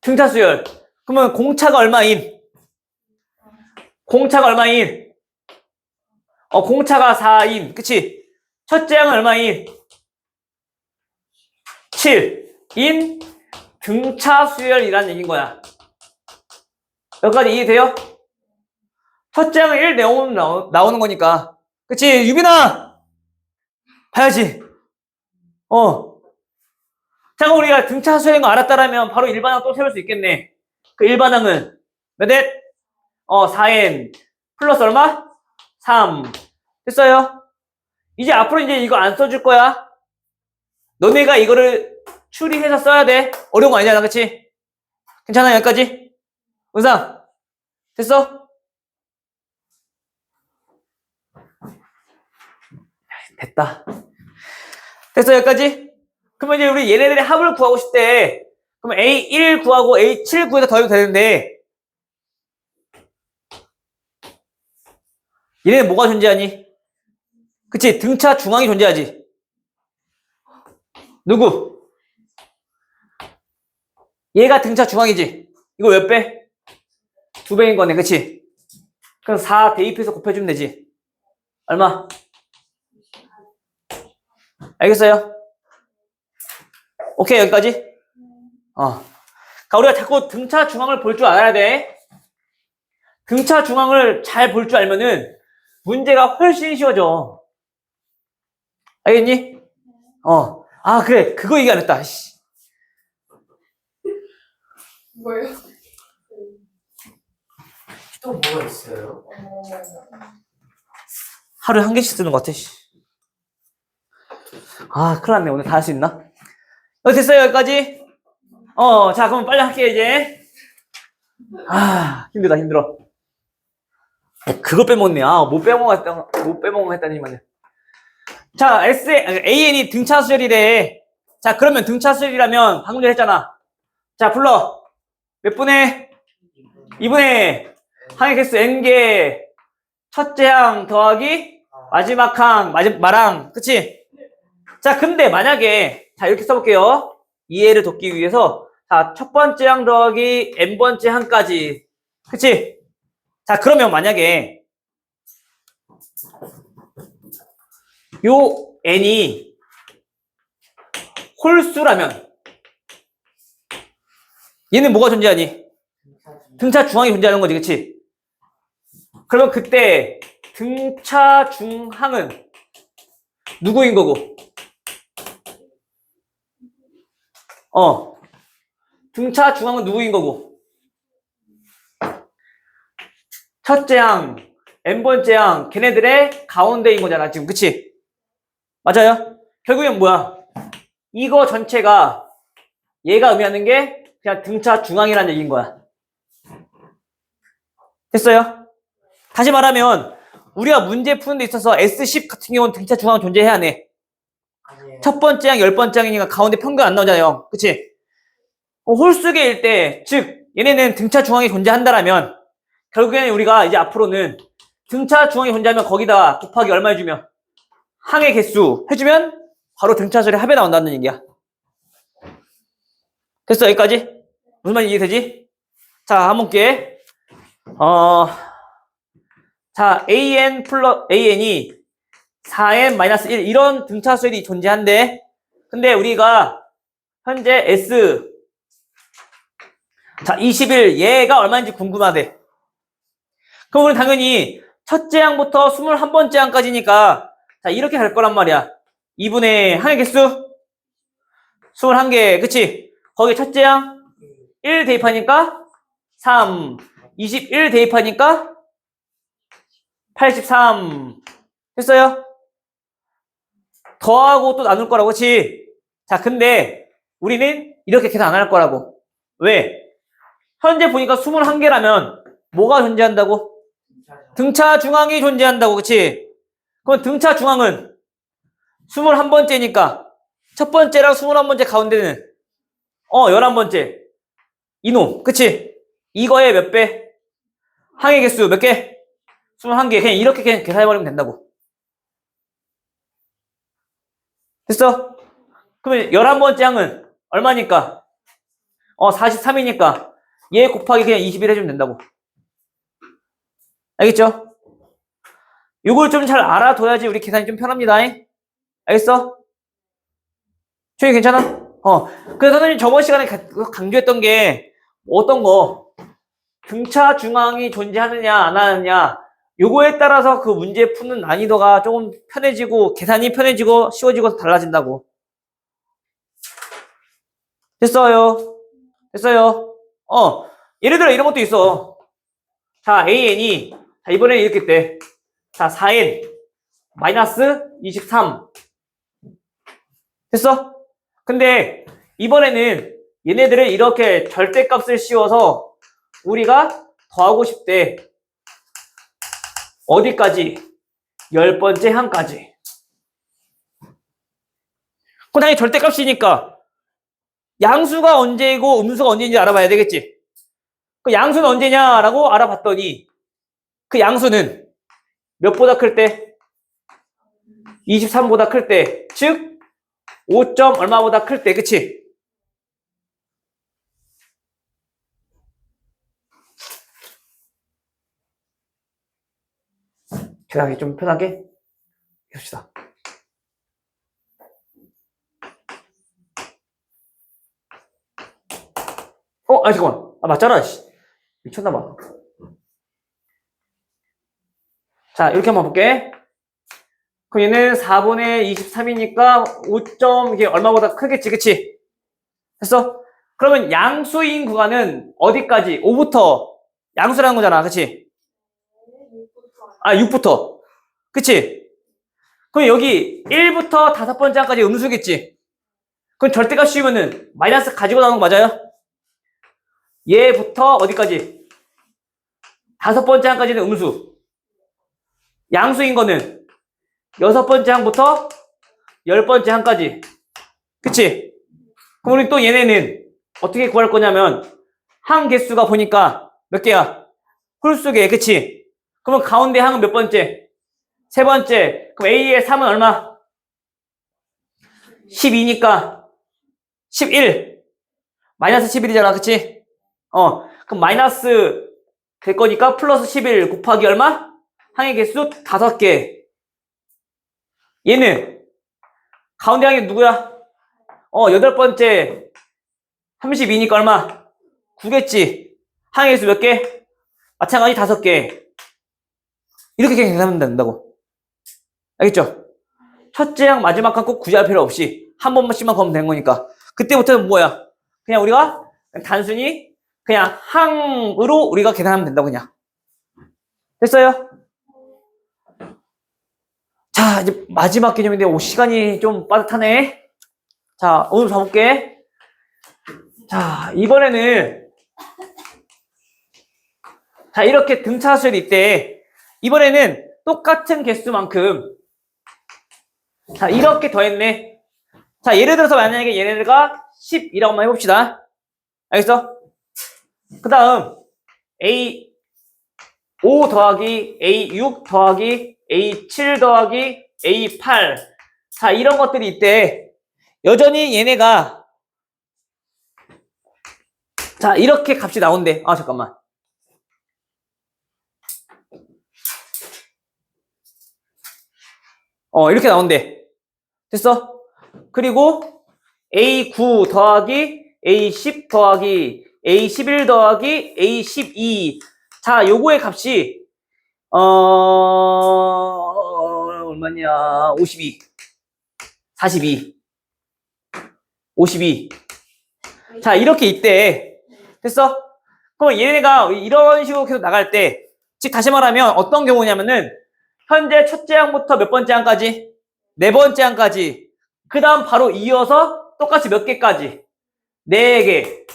등차 수열. 그러면 공차가 얼마인? 공차가 얼마인? 공차가 4인. 그치? 첫째 항은 얼마인? 7인 등차 수열이라는 얘기인 거야. 여기까지 이해돼요? 첫째 항은 1 나오는 거니까. 그치? 유빈아! 봐야지. 자, 그럼 우리가 등차 수열인 거 알았다라면 바로 일반항 또 세울 수 있겠네. 그 일반항은 몇 n? 4n 플러스 얼마? 3. 됐어요? 이제 앞으로 이제 이거 안 써줄 거야. 너네가 이거를 추리해서 써야 돼. 어려운 거 아니잖아, 그치? 괜찮아, 여기까지? 은상, 됐어? 됐다. 됐어, 여기까지? 그러면 이제 우리 얘네들의 합을 구하고 싶대. 그럼 A1 구하고 A7 구해서 더해도 되는데, 얘네는 뭐가 존재하니? 그치? 등차 중앙이 존재하지. 누구? 얘가 등차 중앙이지. 이거 몇 배? 2배인 거네, 그치? 그럼 4 대입해서 곱해주면 되지. 얼마? 알겠어요? 오케이, 여기까지? 그러니까 우리가 자꾸 등차 중앙을 볼 줄 알아야 돼. 등차 중앙을 잘 볼 줄 알면은 문제가 훨씬 쉬워져. 알겠니? 그래. 그거 얘기 안 했다. 씨. 뭐예요? 또 뭐가 있어요? 하루에 한 개씩 쓰는 것 같아. 씨. 큰일 났네. 오늘 다 할 수 있나? 됐어요, 여기까지? 자, 그럼 빨리 할게요, 이제. 힘들다, 힘들어. 그걸 빼먹네. 못 빼먹어 했다니만요. 자, AN이 등차 수열이래. 자, 그러면 등차 수열이라면 방금 전에 했잖아. 자, 불러. 몇 분의? 2분의 항의 개수 n개. 첫째 항 더하기 마지막 항, 마랑. 그치? 자, 근데 만약에, 자, 이렇게 써볼게요. 이해를 돕기 위해서. 자, 첫 번째 항 더하기 n번째 항까지. 그치? 자, 그러면 만약에, 요 n이 홀수라면, 얘는 뭐가 존재하니? 등차 중항이 존재하는 거지, 그치? 그러면 그때 등차 중항은 누구인 거고? 등차 중항은 누구인 거고? 첫째 항, n번째 항, 걔네들의 가운데인 거잖아, 지금, 그치? 맞아요? 결국엔 뭐야? 이거 전체가 얘가 의미하는 게 그냥 등차 중앙이라는 얘기인 거야. 됐어요? 다시 말하면 우리가 문제 푸는 데 있어서 S10 같은 경우는 등차 중앙은 존재해야 하네. 아니에요. 첫 번째 항, 10번째 항이니까 가운데 평균 안 나오잖아요. 그치? 홀수계일 때, 즉, 얘네는 등차 중앙이 존재한다라면, 결국에는 우리가 이제 앞으로는 등차 중앙이 존재하면 거기다 곱하기 얼마 해주면, 항의 개수 해주면, 바로 등차수의 합에 나온다는 얘기야. 됐어, 여기까지? 무슨 말인지 이해되지? 자, 한번 볼게. 자, AN이 4n-1 이런 등차수열이 존재한대. 근데 우리가 현재 S 자 21 얘가 얼마인지 궁금하대. 그럼 우리 당연히 첫째 항부터 21번째 항까지니까 자 이렇게 갈 거란 말이야. 2분의 항의 개수 21개 그치? 거기 첫째 항 1 대입하니까 3 21 대입하니까 83 됐어요? 더하고 또 나눌 거라고 그치? 자 근데 우리는 이렇게 계산 안 할 거라고. 왜? 현재 보니까 21개라면 뭐가 존재한다고? 등차 중앙이 존재한다고 그치? 그럼 등차 중앙은 21번째니까 첫 번째랑 21번째 가운데는 11번째 이놈 그치? 이거의 몇 배? 항의 개수 몇 개? 21개 그냥 이렇게 그냥 계산해버리면 된다고. 됐어? 그러면 11번째 항은 얼마니까? 43이니까 얘 곱하기 그냥 21 해주면 된다고. 알겠죠? 이걸 좀 잘 알아둬야지 우리 계산이 좀 편합니다. 알겠어? 조용히 괜찮아? 그래서 선생님 저번 시간에 강조했던 게 어떤 거? 등차 중앙이 존재하느냐 안 하느냐 요거에 따라서 그 문제 푸는 난이도가 조금 편해지고 계산이 편해지고 쉬워지고 달라진다고. 됐어요? 됐어요? 예를 들어 이런 것도 있어. 자, AN이 자, 이번에는 이렇게 돼. 자, 4N 마이너스 23 됐어? 근데 이번에는 얘네들을 이렇게 절대값을 씌워서 우리가 더하고 싶대. 어디까지? 10번째 항까지. 그럼 당연히 절대값이니까 양수가 언제이고 음수가 언제인지 알아봐야 되겠지. 그 양수는 언제냐라고 알아봤더니 그 양수는 몇보다 클 때? 23보다 클 때. 즉 5점 얼마보다 클 때. 그치? 계산하기 좀 편하게 해봅시다. 잠깐만. 맞잖아. 미쳤나봐. 자, 이렇게 한번 볼게. 그럼 얘는 4분의 23이니까 5점, 이게 얼마보다 크겠지, 그치? 됐어? 그러면 양수인 구간은 어디까지? 5부터 양수라는 거잖아, 그치? 6부터. 그치? 그럼 여기 1부터 5번째 항까지 음수겠지? 그럼 절대값 씌우면은 마이너스 가지고 나오는 거 맞아요? 얘부터 어디까지? 5번째 항까지는 음수. 양수인 거는 6번째 항부터 10번째 항까지. 그치? 그럼 우리 또 얘네는 어떻게 구할 거냐면 항 개수가 보니까 몇 개야? 홀수개. 그치? 그러면 가운데 항은 몇 번째? 세 번째. 그럼 A의 3은 얼마? 12니까 11. 마이너스 11이잖아. 그치? 그럼 마이너스 될 거니까 플러스 11 곱하기 얼마? 항의 개수 5개. 얘는 가운데 항이 누구야? 8번째 32니까 얼마? 9겠지. 항의 개수 몇 개? 마찬가지 5개. 이렇게 그냥 계산하면 된다고. 알겠죠? 첫째 항 마지막 항 꼭 굳이 할 필요 없이 한 번씩만 거면 되는 거니까. 그때부터는 뭐야? 그냥 우리가 단순히 그냥 항으로 우리가 계산하면 된다고 그냥. 됐어요? 자, 이제 마지막 개념인데 시간이 좀 빠듯하네. 자, 오늘 봐볼게. 자, 이번에는 자, 이렇게 등차수열이 있대. 이번에는 똑같은 개수만큼 자 이렇게 더했네. 자 예를 들어서 만약에 얘네들가 10이라고 한번 해봅시다. 알겠어? 그 다음 A 5 더하기 A 6 더하기 A 7 더하기 A 8 자 이런 것들이 있대. 여전히 얘네가 자 이렇게 값이 나온대. 아 잠깐만. 이렇게 나온대. 됐어? 그리고 A9 더하기 A10 더하기 A11 더하기 A12 자 요거의 값이 얼마냐 52 42 52 자 이렇게 있대. 됐어? 그럼 얘네가 이런 식으로 계속 나갈 때 즉 다시 말하면 어떤 경우냐면은 현재 첫째 항부터 몇 번째 항까지? 네 번째 항까지. 그 다음 바로 이어서 똑같이 몇 개까지? 4개,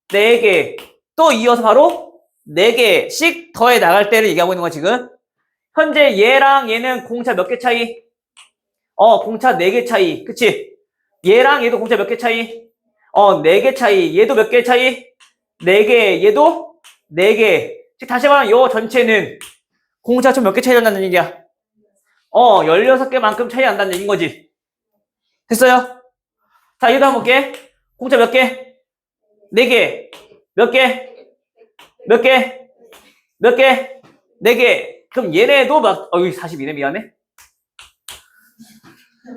4개, 또 이어서 바로 4개씩 더해 나갈 때를 얘기하고 있는 거야, 지금. 현재 얘랑 얘는 공차 몇 개 차이? 공차 4개 차이. 그치? 얘랑 얘도 공차 몇 개 차이? 4개 차이. 얘도 몇 개 차이? 4개. 얘도 4개. 즉, 다시 말하면 요 전체는 공차 총 몇 개 차이 난다는 얘기야? 16개만큼 차이 난다는 얘기인 거지. 됐어요? 자, 얘도 한번 볼게. 공차 몇 개? 4개. 몇 개? 몇 개? 몇 개? 4개. 그럼 얘네도 막, 여기 42네, 미안해.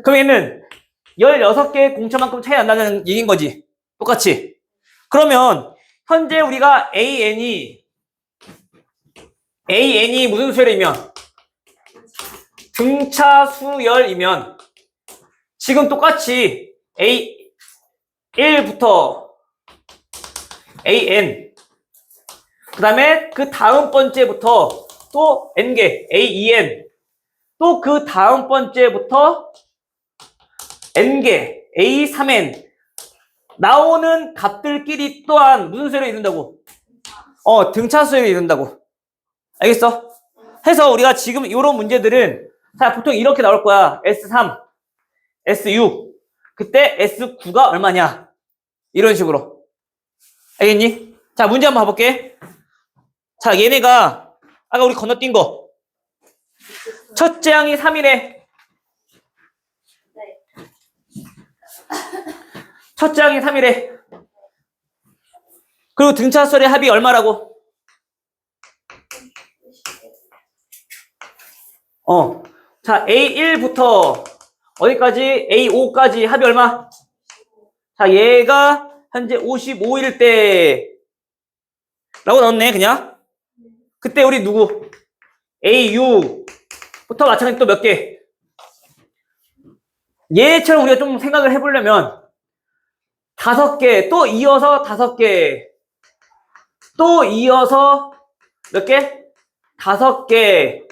그럼 얘는 16개의 공차만큼 차이 난다는 얘기인 거지. 똑같이. 그러면, 현재 우리가 AN이 무슨 수열이면? 등차 수열이면 지금 똑같이 A1부터 AN 그 다음에 그 다음 번째부터 또 N개 A2N 또 그 다음 번째부터 N개 A3N 나오는 값들끼리 또한 무슨 수열을 이룬다고? 등차 수열을 이룬다고. 알겠어? 해서 우리가 지금 이런 문제들은 자, 보통 이렇게 나올 거야. S3, S6. 그때 S9가 얼마냐? 이런 식으로. 알겠니? 자, 문제 한번 봐볼게. 자, 얘네가 아까 우리 건너뛴 거. 첫째 항이 3이래. 첫째 항이 3이래. 그리고 등차수열의 합이 얼마라고? 자, A1부터 어디까지? A5까지 합이 얼마? 자, 얘가 현재 55일 때 라고 나왔네, 그냥. 그때 우리 누구? A6부터 마찬가지 또 몇 개? 얘처럼 우리가 좀 생각을 해보려면 5개, 또 이어서 5개, 또 이어서 몇 개? 5개.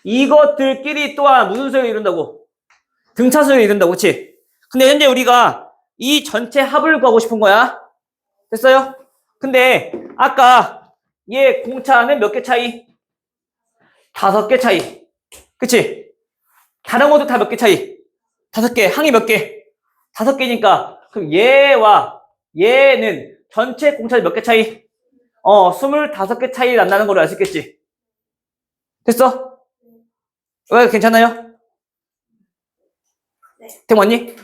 이것들끼리 또한 무슨 수열을 이룬다고? 등차 수열을 이룬다고, 그치? 근데 현재 우리가 이 전체 합을 구하고 싶은 거야. 됐어요? 근데 아까 얘 공차는 몇 개 차이? 5개 차이. 그치? 다른 것도 다 몇 개 차이? 5개. 항이 몇 개? 5개니까 그럼 얘와 얘는 전체 공차는 몇 개 차이? 25개 차이 난다는 걸로 알 수 있겠지? 됐어? 왜 괜찮아요? 네. 템 왔니?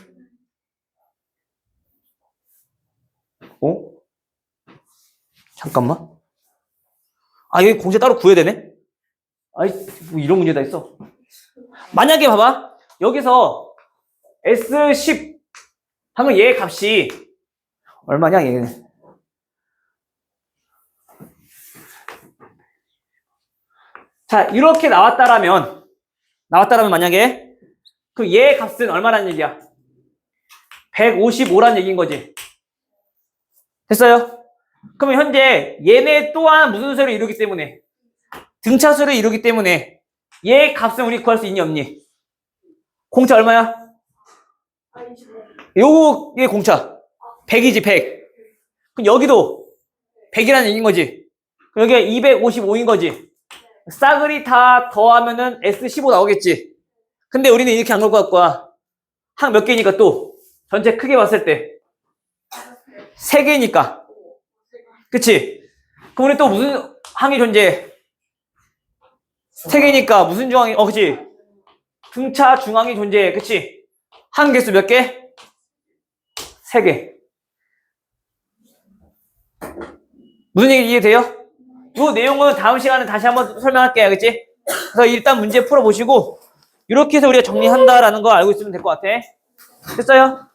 잠깐만. 여기 공제 따로 구해야 되네? 뭐 이런 문제 다 있어. 만약에 봐봐. 여기서 S10 하면 얘 값이 얼마냐, 얘는. 자, 이렇게 나왔다라면 만약에 그 얘 값은 얼마라는 얘기야? 155라는 얘기인 거지. 됐어요? 그러면 현재 얘네 또한 무슨 수를 이루기 때문에 등차수를 이루기 때문에 얘 값은 우리 구할 수 있니 없니? 공차 얼마야? 요거 얘 공차 100이지 100. 그럼 여기도 100이라는 얘기인 거지. 그럼 여기가 255인 거지. 싸그리 다 더하면은 S15 나오겠지. 근데 우리는 이렇게 안 갖고 갈 거야. 항 몇 개니까 또 전체 크게 봤을 때 3개니까. 그치? 그럼 우리 또 무슨 항이 존재해? 3개니까 무슨 중항이, 그치? 등차 중항이 존재해. 그치? 항 개수 몇 개? 3개. 무슨 얘기 이해돼요? 이 내용은 다음 시간에 다시 한번 설명할게요. 그치? 그래서 일단 문제 풀어보시고 이렇게 해서 우리가 정리한다라는 거 알고 있으면 될 것 같아. 됐어요?